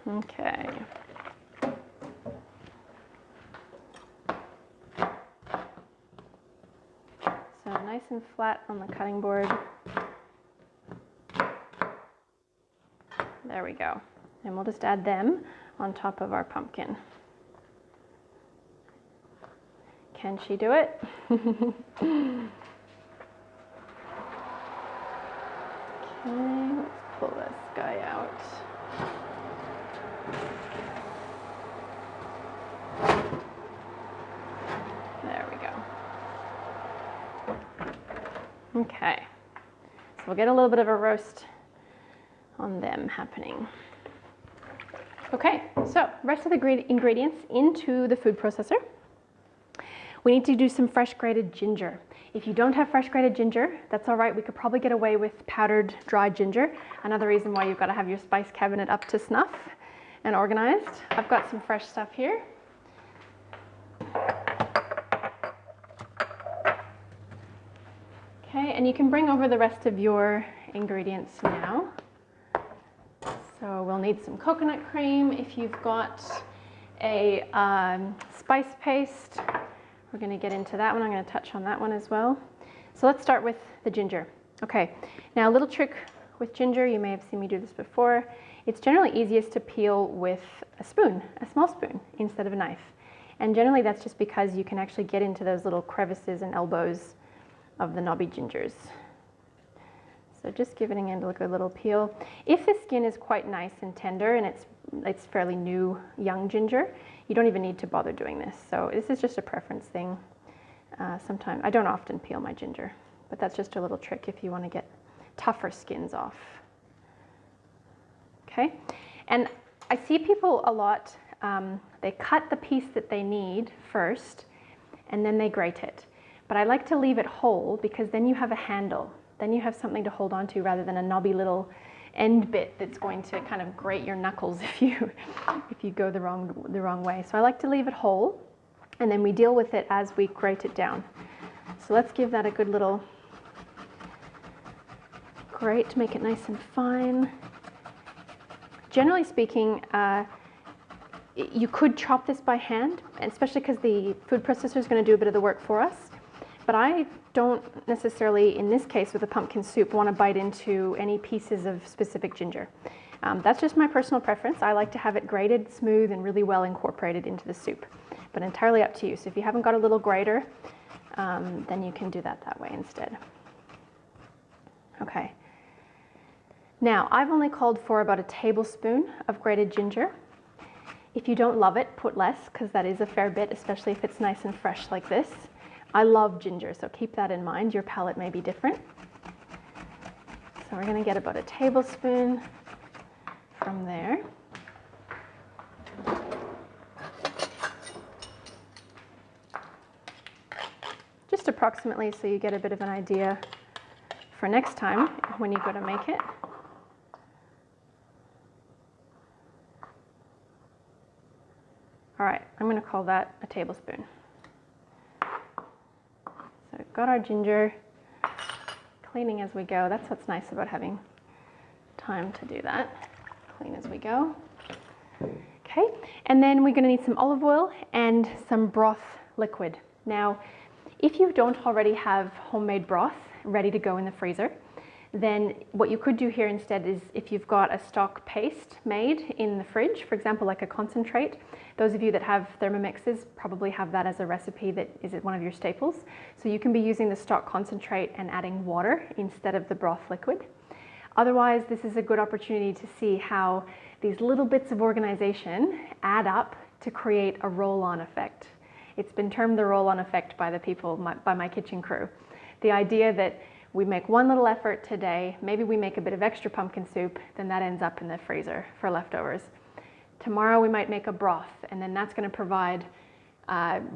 Okay. So nice and flat on the cutting board. There we go. And we'll just add them on top of our pumpkin. Can she do it? Okay, let's pull this guy out. There we go. Okay, so we'll get a little bit of a roast on them happening. Okay, so rest of the ingredients into the food processor. We need to do some fresh grated ginger. If you don't have fresh grated ginger, that's all right. We could probably get away with powdered dried ginger. Another reason why you've got to have your spice cabinet up to snuff and organized. I've got some fresh stuff here. Okay, and you can bring over the rest of your ingredients now. So we'll need some coconut cream. If you've got a spice paste, we're going to get into that one. I'm going to touch on that one as well. So let's start with the ginger. Okay, now a little trick with ginger, you may have seen me do this before. It's generally easiest to peel with a spoon, a small spoon, instead of a knife. And generally that's just because you can actually get into those little crevices and elbows of the knobby gingers. So just giving it a good little peel. If the skin is quite nice and tender and it's fairly new, young ginger, you don't even need to bother doing this. So this is just a preference thing. Sometimes I don't often peel my ginger, but that's just a little trick if you want to get tougher skins off. Okay, and I see people a lot, they cut the piece that they need first and then they grate it. But I like to leave it whole because then you have a handle. Then you have something to hold on to rather than a knobby little end bit that's going to kind of grate your knuckles if you go the wrong way. So I like to leave it whole, and then we deal with it as we grate it down. So let's give that a good little grate to make it nice and fine. Generally speaking, you could chop this by hand, especially because the food processor is going to do a bit of the work for us. But I don't necessarily, in this case with a pumpkin soup, want to bite into any pieces of specific ginger. That's just my personal preference. I like to have it grated, smooth, and really well incorporated into the soup. But entirely up to you. So if you haven't got a little grater, then you can do that way instead. Okay. Now, I've only called for about a tablespoon of grated ginger. If you don't love it, put less, because that is a fair bit, especially if it's nice and fresh like this. I love ginger, so keep that in mind. Your palate may be different. So we're going to get about a tablespoon from there. approximately so you get a bit of an idea for next time when you go to make it. All right, I'm going to call that a tablespoon. So we've got our ginger, cleaning as we go. That's what's nice about having time to do that. Clean as we go. Okay, and then we're going to need some olive oil and some broth liquid. Now, if you don't already have homemade broth ready to go in the freezer, then what you could do here instead is, if you've got a stock paste made in the fridge, for example, like a concentrate, those of you that have Thermomixes probably have that as a recipe that is one of your staples. So you can be using the stock concentrate and adding water instead of the broth liquid. Otherwise, this is a good opportunity to see how these little bits of organization add up to create a roll-on effect. It's been termed the roll-on effect by the people, by my kitchen crew. The idea that we make one little effort today, maybe we make a bit of extra pumpkin soup, then that ends up in the freezer for leftovers. Tomorrow we might make a broth, and then that's going to provide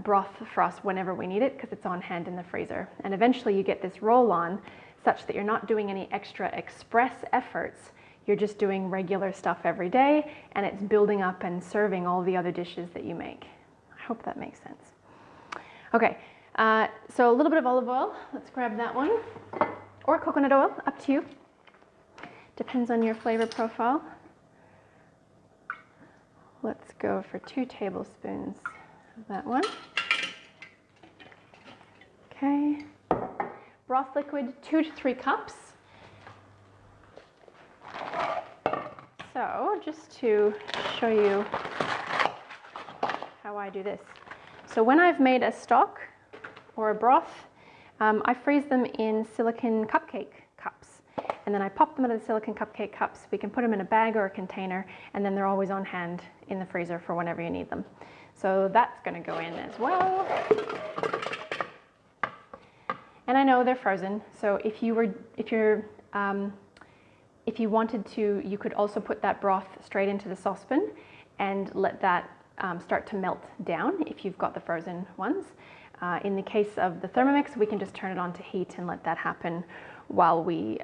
broth for us whenever we need it because it's on hand in the freezer. And eventually you get this roll-on such that you're not doing any extra express efforts. You're just doing regular stuff every day, and it's building up and serving all the other dishes that you make. I hope that makes sense. Okay, so a little bit of olive oil. Let's grab that one. Or coconut oil, up to you. Depends on your flavor profile. Let's go for 2 tablespoons of that one. Okay. Broth liquid, 2 to 3 cups. So just to show you how I do this. So when I've made a stock or a broth, I freeze them in silicone cupcake cups. And then I pop them out of the silicone cupcake cups. We can put them in a bag or a container, and then they're always on hand in the freezer for whenever you need them. So that's going to go in as well. And I know they're frozen, so if you wanted to, you could also put that broth straight into the saucepan and let that start to melt down if you've got the frozen ones. In the case of the Thermomix, we can just turn it on to heat and let that happen while we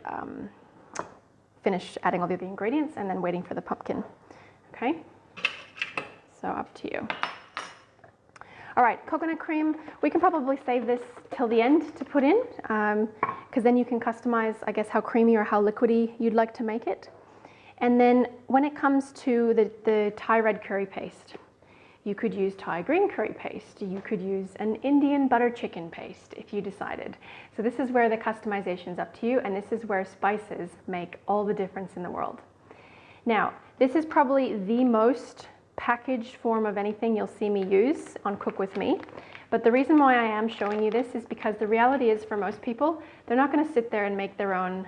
finish adding all the other ingredients and then waiting for the pumpkin. Okay, so up to you. All right, coconut cream, we can probably save this till the end to put in, because then you can customize, I guess, how creamy or how liquidy you'd like to make it. And then when it comes to the Thai red curry paste, you could use Thai green curry paste. You could use an Indian butter chicken paste if you decided. So this is where the customization is up to you, and this is where spices make all the difference in the world. Now, this is probably the most packaged form of anything you'll see me use on Cook With Me. But the reason why I am showing you this is because the reality is, for most people, they're not going to sit there and make their own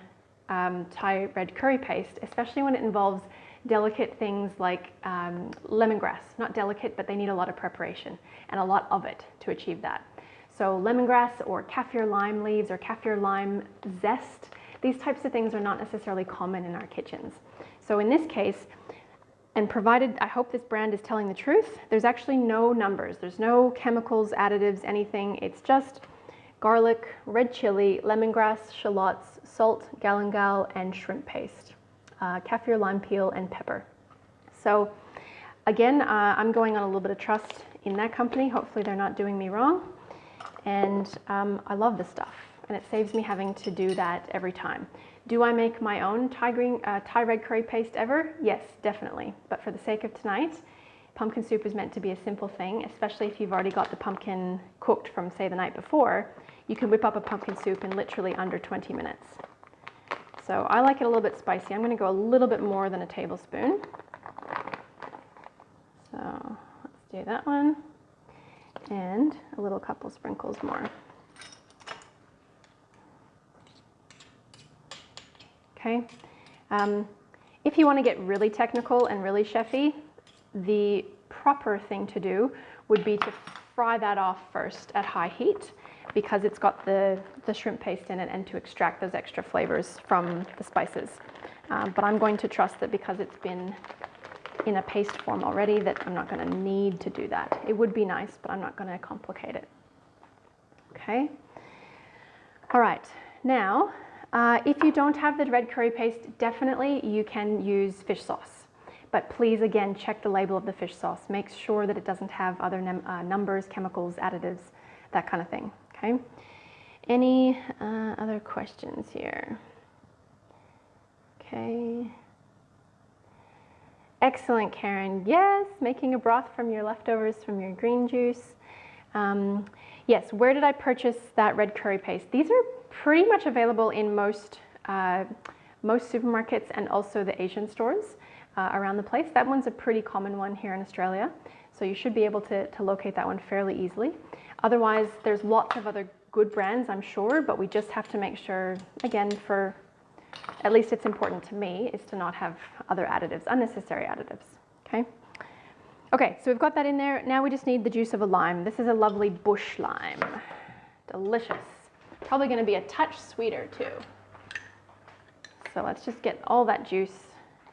Thai red curry paste, especially when it involves delicate things like lemongrass. Not delicate, but they need a lot of preparation and a lot of it to achieve that. So lemongrass or kaffir lime leaves or kaffir lime zest, these types of things are not necessarily common in our kitchens. So in this case, and provided, I hope this brand is telling the truth, there's actually no numbers. There's no chemicals, additives, anything. It's just garlic, red chili, lemongrass, shallots, salt, galangal, and shrimp paste, kaffir lime peel, and pepper. So again, I'm going on a little bit of trust in that company. Hopefully they're not doing me wrong. And I love this stuff, and it saves me having to do that every time. Do I make my own Thai red curry paste ever? Yes, definitely. But for the sake of tonight, pumpkin soup is meant to be a simple thing, especially if you've already got the pumpkin cooked from, say, the night before. You can whip up a pumpkin soup in literally under 20 minutes. So I like it a little bit spicy. I'm going to go a little bit more than a tablespoon. So let's do that one. And a little couple sprinkles more. Okay. If you want to get really technical and really chefy, the proper thing to do would be to fry that off first at high heat, because it's got the shrimp paste in it, and to extract those extra flavors from the spices. But I'm going to trust that because it's been in a paste form already, that I'm not going to need to do that. It would be nice, but I'm not going to complicate it. Okay. All right, now, if you don't have the red curry paste, definitely you can use fish sauce. But please, again, check the label of the fish sauce. Make sure that it doesn't have other numbers, chemicals, additives, that kind of thing, okay? Any other questions here? Okay. Excellent, Karen. Yes, making a broth from your leftovers from your green juice. Yes, where did I purchase that red curry paste? These are pretty much available in most supermarkets and also the Asian stores around the place. That one's a pretty common one here in Australia, so you should be able to locate that one fairly easily. Otherwise, there's lots of other good brands, I'm sure, but we just have to make sure, again, for at least it's important to me, is to not have other additives, unnecessary additives, okay? Okay, so we've got that in there. Now we just need the juice of a lime. This is a lovely bush lime. Delicious. Probably gonna be a touch sweeter too. So let's just get all that juice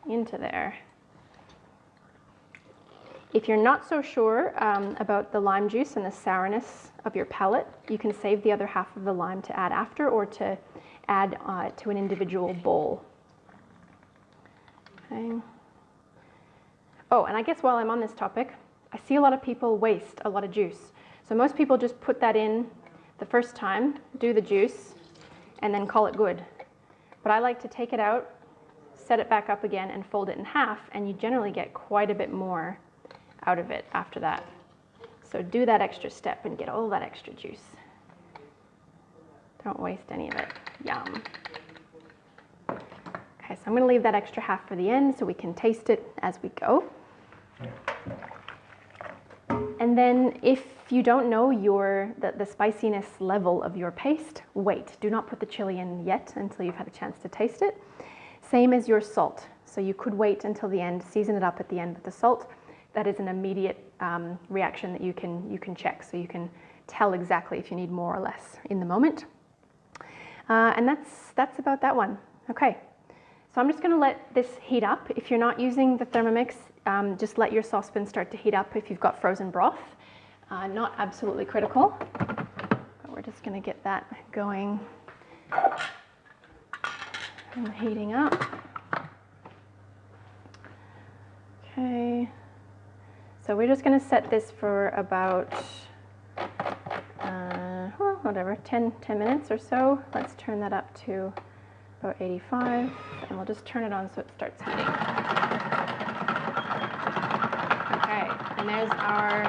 into there. If you're not so sure about the lime juice and the sourness of your palate, you can save the other half of the lime to add after, or to add to an individual bowl. Okay. Oh, and I guess while I'm on this topic, I see a lot of people waste a lot of juice. So most people just put that in the first time, do the juice, and then call it good. But I like to take it out, set it back up again, and fold it in half, and you generally get quite a bit more out of it after that. So do that extra step and get all that extra juice. Don't waste any of it. Yum. Okay, so I'm going to leave that extra half for the end so we can taste it as we go. And then if you don't know the spiciness level of your paste, wait. Do not put the chili in yet until you've had a chance to taste it. Same as your salt. So you could wait until the end, season it up at the end with the salt. That is an immediate reaction that you can check, so you can tell exactly if you need more or less in the moment. And that's about that one. Okay, so I'm just going to let this heat up. If you're not using the Thermomix, just let your saucepan start to heat up if you've got frozen broth. Not absolutely critical, but we're just going to get that going and heating up. Okay. So we're just going to set this for about, well, whatever, 10 minutes or so. Let's turn that up to about 85, and we'll just turn it on so it starts heating. Okay, and there's our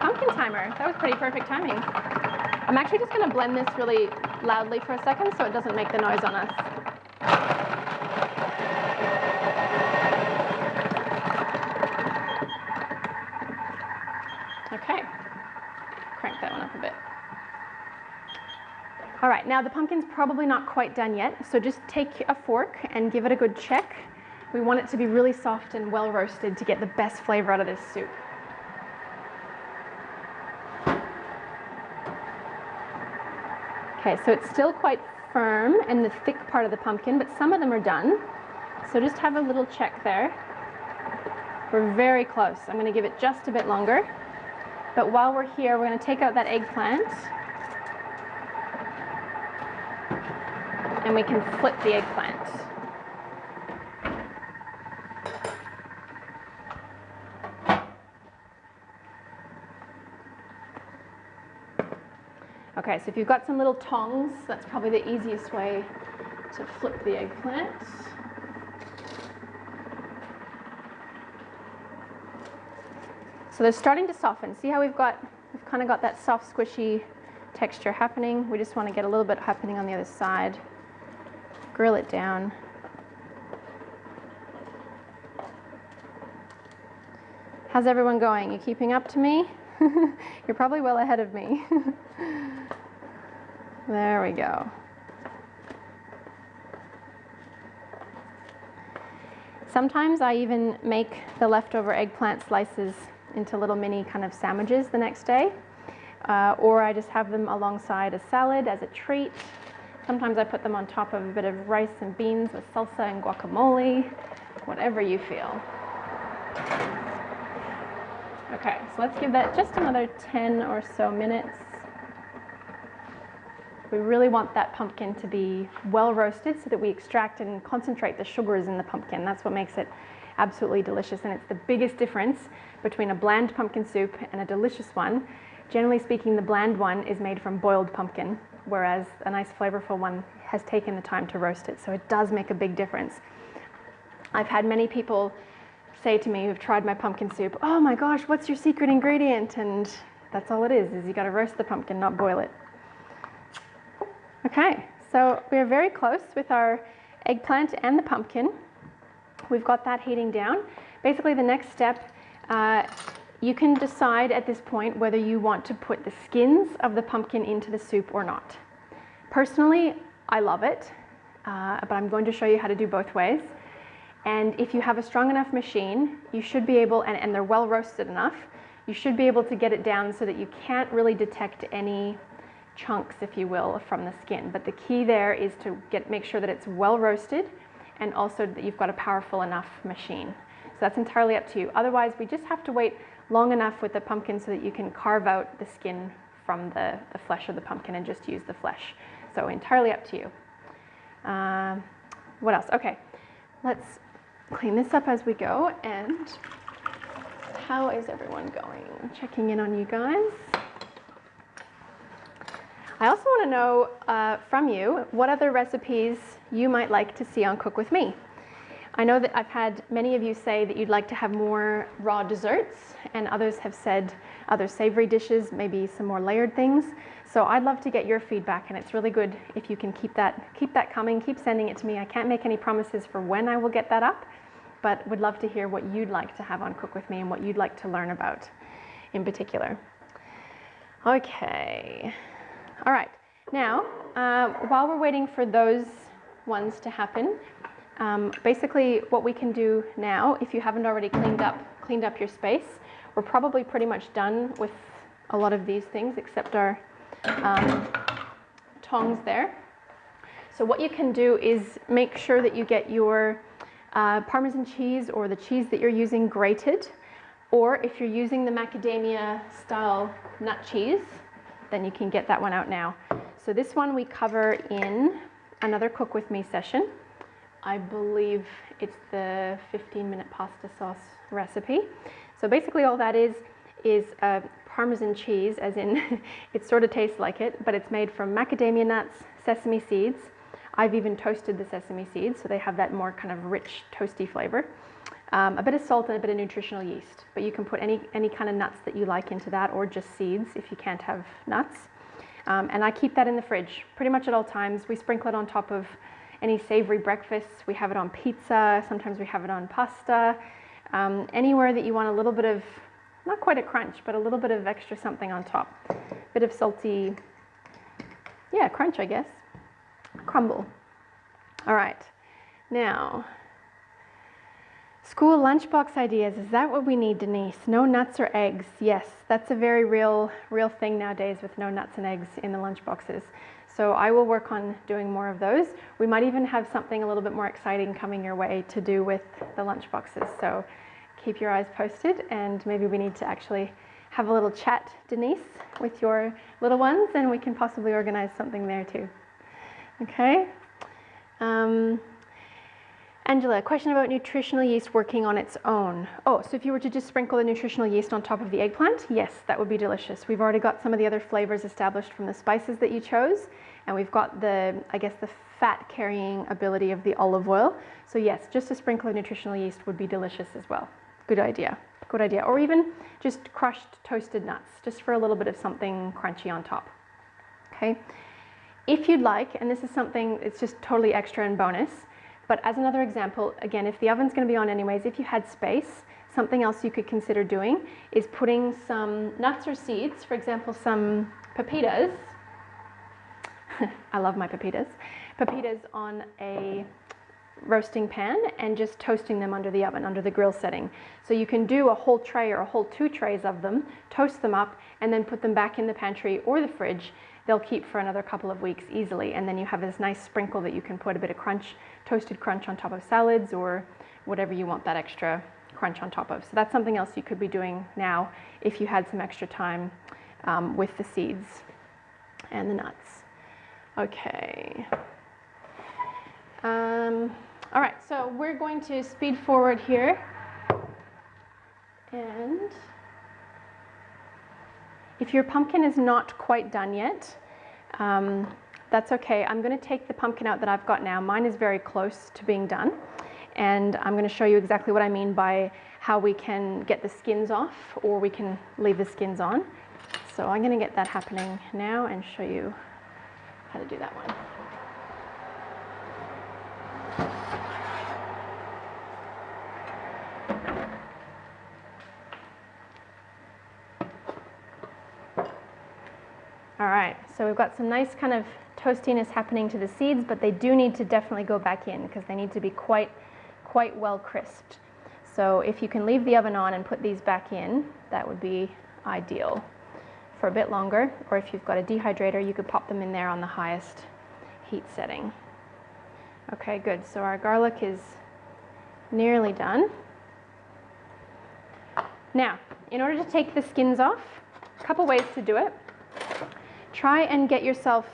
pumpkin timer. That was pretty perfect timing. I'm actually just going to blend this really loudly for a second so it doesn't make the noise on us. Okay, crank that one up a bit. All right, now the pumpkin's probably not quite done yet, so just take a fork and give it a good check. We want it to be really soft and well roasted to get the best flavor out of this soup. Okay, so it's still quite firm in the thick part of the pumpkin, but some of them are done. So just have a little check there. We're very close. I'm going to give it just a bit longer. But while we're here, we're going to take out that eggplant. And we can flip the eggplant. Okay, so if you've got some little tongs, that's probably the easiest way to flip the eggplant. So they're starting to soften. See how we've kind of got that soft, squishy texture happening. We just want to get a little bit happening on the other side. Grill it down. How's everyone going? You keeping up to me? You're probably well ahead of me. There we go. Sometimes I even make the leftover eggplant slices into little mini kind of sandwiches the next day, or I just have them alongside a salad as a treat. Sometimes I put them on top of a bit of rice and beans with salsa and guacamole, whatever you feel. Okay, so let's give that just another 10 or so minutes. We really want that pumpkin to be well roasted so that we extract and concentrate the sugars in the pumpkin. That's what makes it absolutely delicious, and it's the biggest difference between a bland pumpkin soup and a delicious one. Generally speaking, the bland one is made from boiled pumpkin, whereas a nice flavorful one has taken the time to roast it, so it does make a big difference. I've had many people say to me who've tried my pumpkin soup, "Oh my gosh, what's your secret ingredient?" And that's all it is you got to roast the pumpkin, not boil it. Okay, so we're very close with our eggplant and the pumpkin. We've got that heating down. Basically, the next step, you can decide at this point whether you want to put the skins of the pumpkin into the soup or not. Personally, I love it, but I'm going to show you how to do both ways. And if you have a strong enough machine, you should be able, and they're well roasted enough, you should be able to get it down so that you can't really detect any chunks, if you will, from the skin. But the key there is to make sure that it's well roasted, and also that you've got a powerful enough machine. So that's entirely up to you. Otherwise, we just have to wait long enough with the pumpkin so that you can carve out the skin from the flesh of the pumpkin and just use the flesh. So entirely up to you. What else? Okay, let's clean this up as we go. And how is everyone going? Checking in on you guys. I also want to know from you what other recipes you might like to see on Cook With Me. I know that I've had many of you say that you'd like to have more raw desserts, and others have said other savory dishes, maybe some more layered things. So I'd love to get your feedback, and it's really good if you can keep that coming, keep sending it to me. I can't make any promises for when I will get that up, but would love to hear what you'd like to have on Cook With Me and what you'd like to learn about in particular. Okay. All right, now, while we're waiting for those ones to happen, basically what we can do now, if you haven't already cleaned up your space, we're probably pretty much done with a lot of these things except our tongs there. So what you can do is make sure that you get your Parmesan cheese or the cheese that you're using grated, or if you're using the macadamia style nut cheese, then you can get that one out now. So this one we cover in another Cook With Me session. I believe it's the 15-minute pasta sauce recipe. So basically all that is Parmesan cheese, as in it sort of tastes like it, but it's made from macadamia nuts, sesame seeds. I've even toasted the sesame seeds, so they have that more kind of rich, toasty flavor. A bit of salt and a bit of nutritional yeast, but you can put any kind of nuts that you like into that, or just seeds if you can't have nuts. And I keep that in the fridge pretty much at all times. We sprinkle it on top of any savory breakfasts. We have it on pizza, sometimes we have it on pasta. Anywhere that you want a little bit of, not quite a crunch, but a little bit of extra something on top. A bit of salty, yeah, crunch, I guess. Crumble. All right, now, school lunchbox ideas. Is that what we need, Denise? No nuts or eggs. Yes, that's a very real thing nowadays with no nuts and eggs in the lunchboxes. So I will work on doing more of those. We might even have something a little bit more exciting coming your way to do with the lunchboxes. So keep your eyes posted, and maybe we need to actually have a little chat, Denise, with your little ones, and we can possibly organize something there too. Okay. Angela, a question about nutritional yeast working on its own. Oh, so if you were to just sprinkle the nutritional yeast on top of the eggplant, yes, that would be delicious. We've already got some of the other flavors established from the spices that you chose, and we've got the fat carrying ability of the olive oil. So yes, just a sprinkle of nutritional yeast would be delicious as well. Good idea, good idea. Or even just crushed toasted nuts, just for a little bit of something crunchy on top. Okay. If you'd like, and this is something, it's just totally extra and bonus, but as another example, again, if the oven's going to be on anyways, if you had space, something else you could consider doing is putting some nuts or seeds, for example, some pepitas. I love my pepitas. Pepitas on a roasting pan and just toasting them under the oven, under the grill setting. So you can do a whole tray or a whole 2 trays of them, toast them up, and then put them back in the pantry or the fridge. They'll keep for another couple of weeks easily, and then you have this nice sprinkle that you can put a bit of crunch, toasted crunch on top of salads or whatever you want that extra crunch on top of. So that's something else you could be doing now if you had some extra time with the seeds and the nuts. Okay. All right, so we're going to speed forward here. And if your pumpkin is not quite done yet, that's okay. I'm going to take the pumpkin out that I've got now. Mine is very close to being done. And I'm going to show you exactly what I mean by how we can get the skins off, or we can leave the skins on. So I'm going to get that happening now and show you how to do that one. All right, so we've got some nice kind of toastiness happening to the seeds, but they do need to definitely go back in because they need to be quite well crisped. So if you can leave the oven on and put these back in, that would be ideal for a bit longer. Or if you've got a dehydrator, you could pop them in there on the highest heat setting. Okay, good. So our garlic is nearly done. Now, in order to take the skins off, a couple ways to do it. Try and get yourself,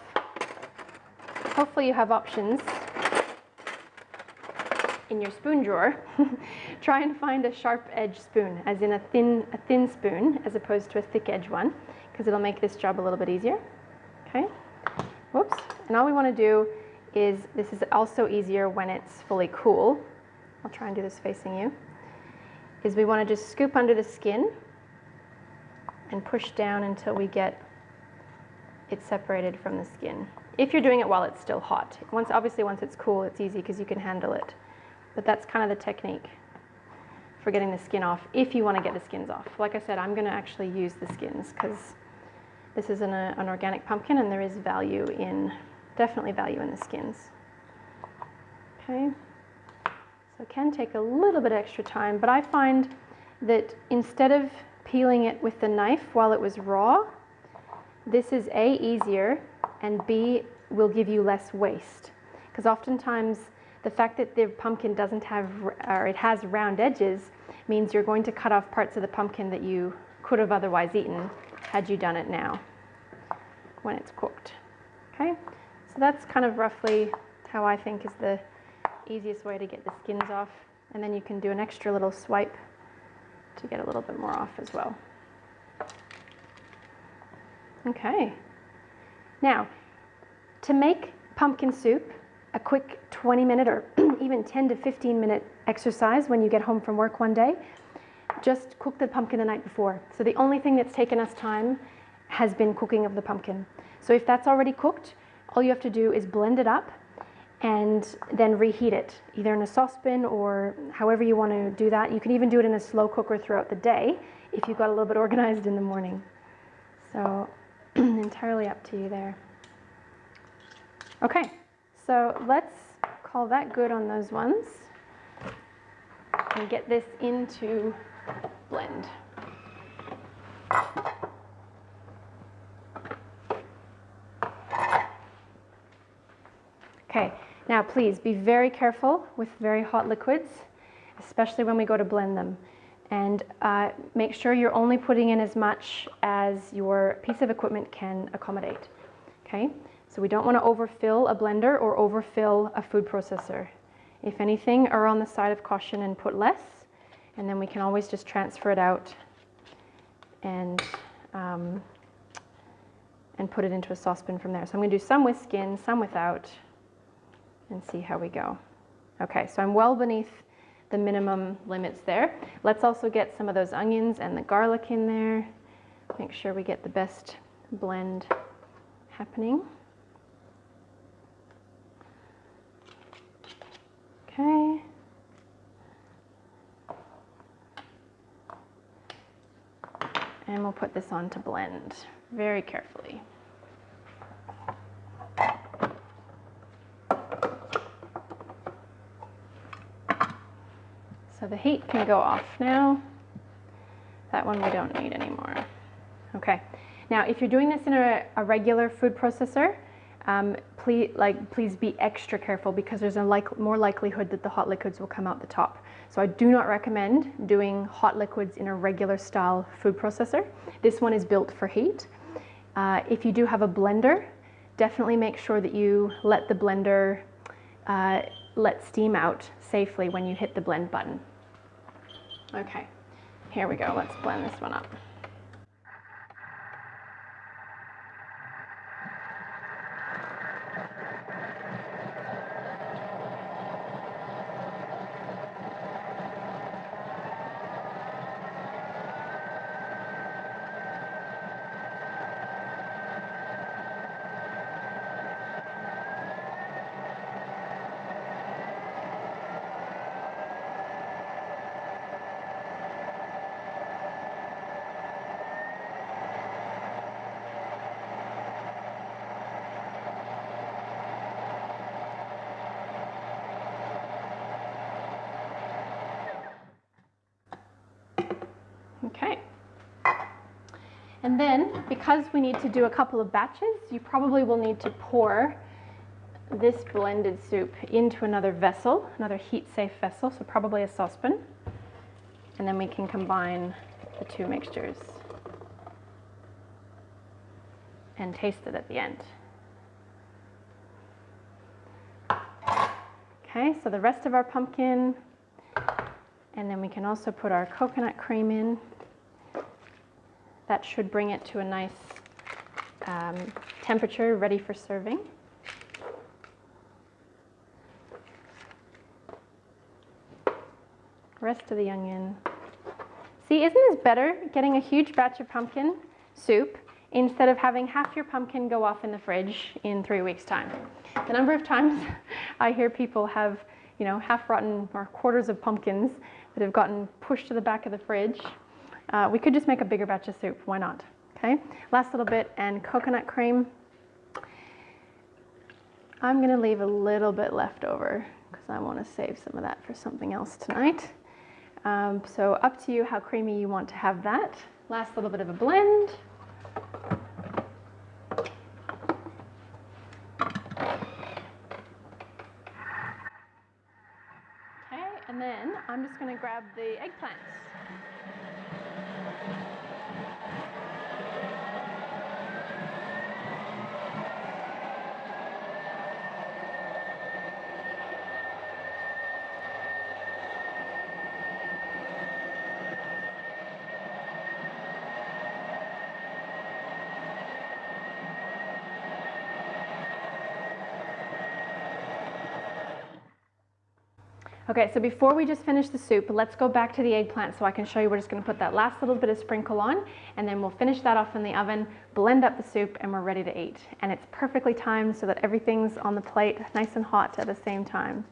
hopefully you have options in your spoon drawer. Try and find a sharp edge spoon, as in a thin spoon, as opposed to a thick edge one, because it'll make this job a little bit easier. Okay, whoops. And all we want to do is, this is also easier when it's fully cool. I'll try and do this facing you. Is we want to just scoop under the skin and push down until we get it separated from the skin. If you're doing it while it's still hot. Obviously once it's cool, it's easy because you can handle it. But that's kind of the technique for getting the skin off, if you want to get the skins off. Like I said, I'm going to actually use the skins because this is an organic pumpkin and there is definitely value in the skins. Okay, so it can take a little bit extra time, but I find that instead of peeling it with the knife while it was raw, this is A, easier, and B, will give you less waste. Because oftentimes the fact that the pumpkin doesn't have, or it has round edges, means you're going to cut off parts of the pumpkin that you could have otherwise eaten had you done it now when it's cooked. Okay, so that's kind of roughly how I think is the easiest way to get the skins off. And then you can do an extra little swipe to get a little bit more off as well. Okay, now to make pumpkin soup, a quick 20-minute or even 10 to 15-minute exercise when you get home from work one day, just cook the pumpkin the night before. So the only thing that's taken us time has been cooking of the pumpkin. So if that's already cooked, all you have to do is blend it up and then reheat it, either in a saucepan or however you want to do that. You can even do it in a slow cooker throughout the day if you've got a little bit organized in the morning. So entirely up to you there. Okay, so let's call that good on those ones and get this into blend. Okay, now please be very careful with very hot liquids, especially when we go to blend them. And make sure you're only putting in as much as your piece of equipment can accommodate. Okay, so we don't want to overfill a blender or overfill a food processor. If anything, err on the side of caution and put less, and then we can always just transfer it out and put it into a saucepan from there. So I'm going to do some with skin, some without, and see how we go. Okay, so I'm well beneath the minimum limits there. Let's also get some of those onions and the garlic in there. Make sure we get the best blend happening. Okay. And we'll put this on to blend very carefully. So the heat can go off now. That one we don't need anymore. Okay, now if you're doing this in a regular food processor, please be extra careful because there's a more likelihood that the hot liquids will come out the top. So I do not recommend doing hot liquids in a regular style food processor. This one is built for heat. If you do have a blender, definitely make sure that you let the blender let steam out safely when you hit the blend button. Okay, here we go. Let's blend this one up. Okay. And then, because we need to do a couple of batches, you probably will need to pour this blended soup into another vessel, another heat-safe vessel, so probably a saucepan. And then we can combine the two mixtures and taste it at the end. Okay, so the rest of our pumpkin, and then we can also put our coconut cream in. That should bring it to a nice temperature, ready for serving. Rest of the onion. See, isn't this better, getting a huge batch of pumpkin soup instead of having half your pumpkin go off in the fridge in 3 weeks' time? The number of times I hear people have, you know, half-rotten or quarters of pumpkins that have gotten pushed to the back of the fridge. We could just make a bigger batch of soup, why not? Okay, last little bit, and coconut cream. I'm going to leave a little bit left over because I want to save some of that for something else tonight. So up to you how creamy you want to have that. Last little bit of a blend. Okay, and then I'm just going to grab the eggplants. Okay, so before we just finish the soup, let's go back to the eggplant so I can show you. We're just going to put that last little bit of sprinkle on, and then we'll finish that off in the oven, blend up the soup, and we're ready to eat. And it's perfectly timed so that everything's on the plate nice and hot at the same time.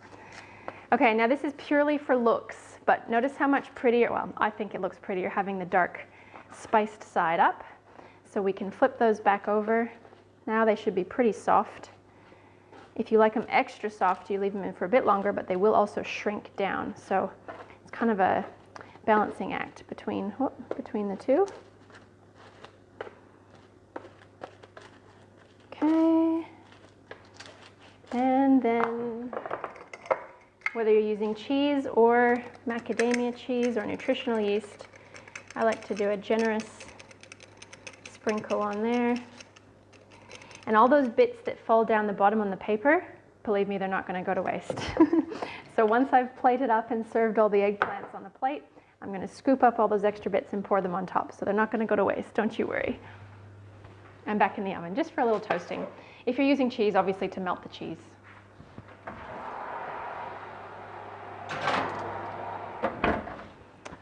Okay, now this is purely for looks, but notice how much prettier, well, I think it looks prettier having the dark spiced side up. So we can flip those back over. Now they should be pretty soft. If you like them extra soft, you leave them in for a bit longer, but they will also shrink down. So it's kind of a balancing act between the two. Okay. And then whether you're using cheese or macadamia cheese or nutritional yeast, I like to do a generous sprinkle on there. And all those bits that fall down the bottom on the paper, believe me, they're not going to go to waste. So once I've plated up and served all the eggplants on the plate, I'm going to scoop up all those extra bits and pour them on top. So they're not going to go to waste, don't you worry. And back in the oven, just for a little toasting. If you're using cheese, obviously to melt the cheese.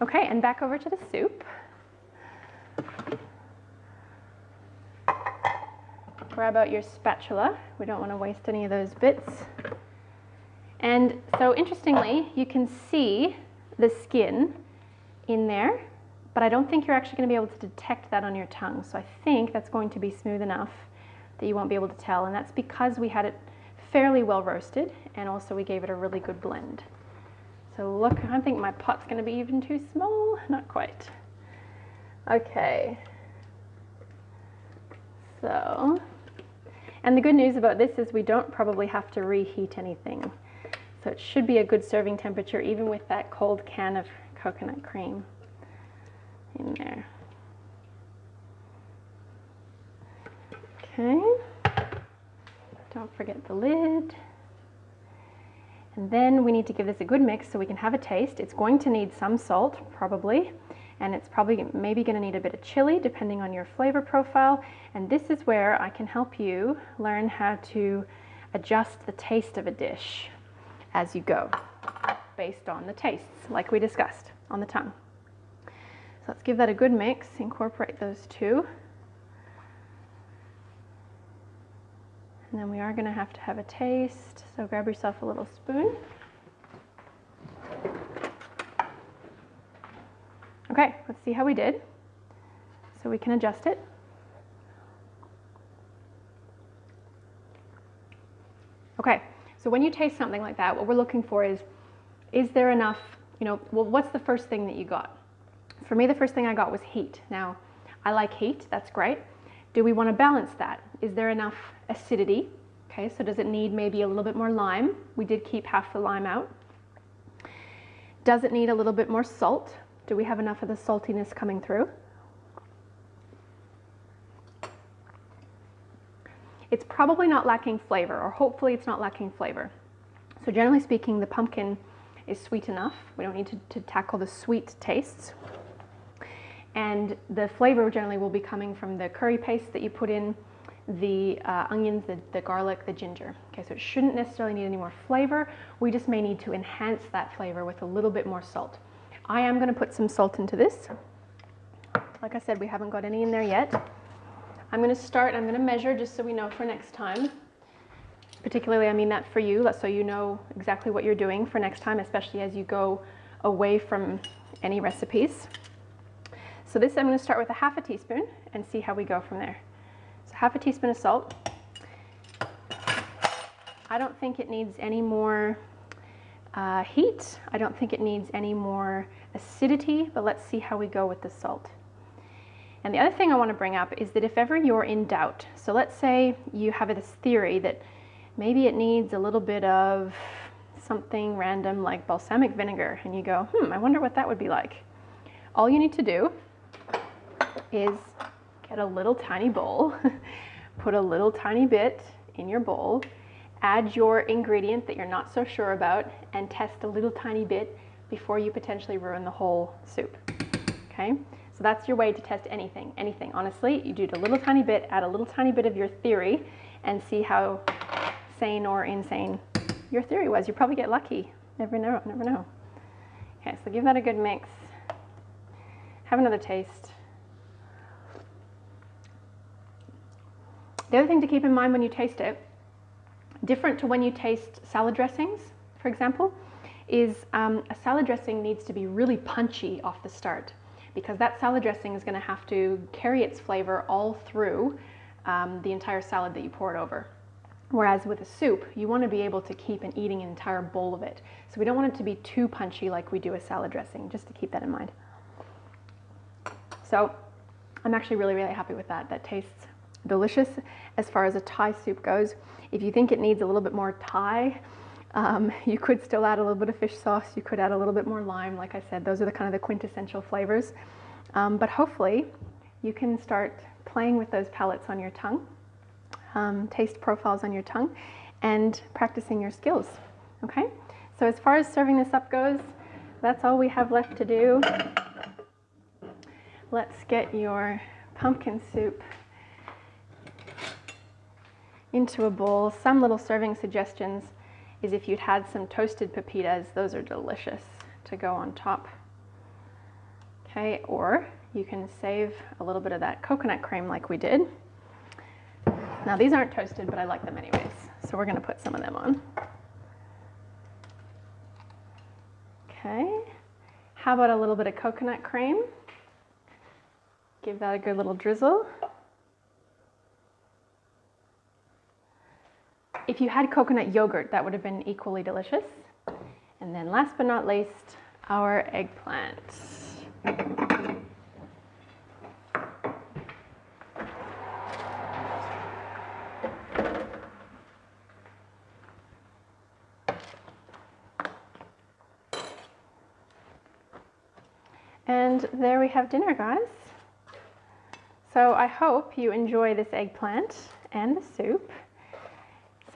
Okay, and back over to the soup. Grab out your spatula. We don't want to waste any of those bits. And so interestingly, you can see the skin in there, but I don't think you're actually going to be able to detect that on your tongue. So I think that's going to be smooth enough that you won't be able to tell. And that's because we had it fairly well roasted, and also we gave it a really good blend. So look, I think my pot's going to be even too small. Not quite. Okay. So, and the good news about this is we don't probably have to reheat anything. So it should be a good serving temperature even with that cold can of coconut cream in there. Okay. Don't forget the lid. And then we need to give this a good mix so we can have a taste. It's going to need some salt, probably, and it's probably maybe going to need a bit of chili depending on your flavor profile. And this is where I can help you learn how to adjust the taste of a dish as you go, based on the tastes, like we discussed, on the tongue. So let's give that a good mix, incorporate those two. And then we are going to have a taste, so grab yourself a little spoon. Okay, let's see how we did. So we can adjust it. Okay, so when you taste something like that, what we're looking for is there enough, well, what's the first thing that you got? For me, the first thing I got was heat. Now, I like heat, that's great. Do we want to balance that? Is there enough acidity? Okay, so does it need maybe a little bit more lime? We did keep half the lime out. Does it need a little bit more salt? Do we have enough of the saltiness coming through? It's probably not lacking flavor, or hopefully it's not lacking flavor. So generally speaking, the pumpkin is sweet enough. We don't need to tackle the sweet tastes. And the flavor generally will be coming from the curry paste that you put in, the onions, the garlic, the ginger. Okay, so it shouldn't necessarily need any more flavor. We just may need to enhance that flavor with a little bit more salt. I am going to put some salt into this. Like I said, we haven't got any in there yet. I'm going to measure just so we know for next time. Particularly, I mean that for you, so you know exactly what you're doing for next time, especially as you go away from any recipes. So this, I'm going to start with a half a teaspoon and see how we go from there. So half a teaspoon of salt. I don't think it needs any more heat. I don't think it needs any more acidity, but let's see how we go with the salt. And the other thing I want to bring up is that if ever you're in doubt, so let's say you have this theory that maybe it needs a little bit of something random like balsamic vinegar, and you go, I wonder what that would be like. All you need to do is get a little tiny bowl, put a little tiny bit in your bowl, add your ingredient that you're not so sure about, and test a little tiny bit before you potentially ruin the whole soup. Okay? So that's your way to test anything. Honestly, you do a little tiny bit, add a little tiny bit of your theory, and see how sane or insane your theory was. You probably get lucky. Never know. Okay, so give that a good mix. Have another taste. The other thing to keep in mind when you taste it, different to when you taste salad dressings, for example, is a salad dressing needs to be really punchy off the start, because that salad dressing is going to have to carry its flavor all through the entire salad that you pour it over. Whereas with a soup, you want to be able to keep eating an entire bowl of it. So we don't want it to be too punchy like we do a salad dressing, just to keep that in mind. So I'm actually really, really happy with that. That tastes delicious as far as a Thai soup goes. If you think it needs a little bit more Thai, you could still add a little bit of fish sauce. You could add a little bit more lime. Like I said, those are the kind of the quintessential flavors. But hopefully you can start playing with those palettes on your tongue, taste profiles on your tongue, and practicing your skills. Okay? So as far as serving this up goes, that's all we have left to do. Let's get your pumpkin soup into a bowl. Some little serving suggestions is if you'd had some toasted pepitas, those are delicious to go on top. Okay, or you can save a little bit of that coconut cream like we did. Now these aren't toasted, but I like them anyways, so we're going to put some of them on. Okay, how about a little bit of coconut cream? Give that a good little drizzle. If you had coconut yogurt, that would have been equally delicious. And then last but not least, our eggplant. And there we have dinner, guys. So I hope you enjoy this eggplant and the soup.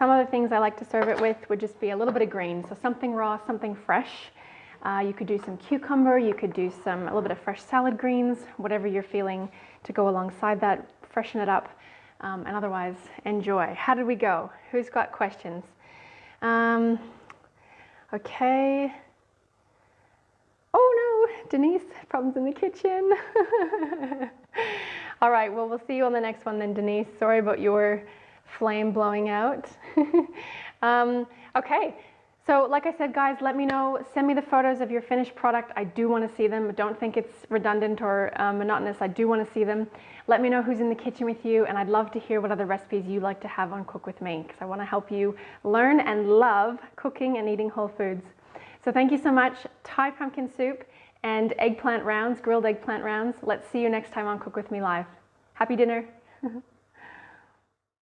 Some of the things I like to serve it with would just be a little bit of green, so something raw, something fresh. You could do some cucumber, you could do a little bit of fresh salad greens, whatever you're feeling to go alongside that, freshen it up, and otherwise enjoy. How did we go? Who's got questions? Okay. Oh no, Denise, problems in the kitchen. All right, well, we'll see you on the next one then, Denise. Sorry about your flame blowing out. Okay, so like I said, guys, let me know, send me the photos of your finished product. I do want to see them. Don't think it's redundant or monotonous. I do want to see them. Let me know who's in the kitchen with you, and I'd love to hear what other recipes you like to have on Cook With Me, because I want to help you learn and love cooking and eating whole foods. So thank you so much. Thai pumpkin soup and eggplant rounds, grilled eggplant rounds. Let's see you next time on Cook With Me Live. Happy dinner.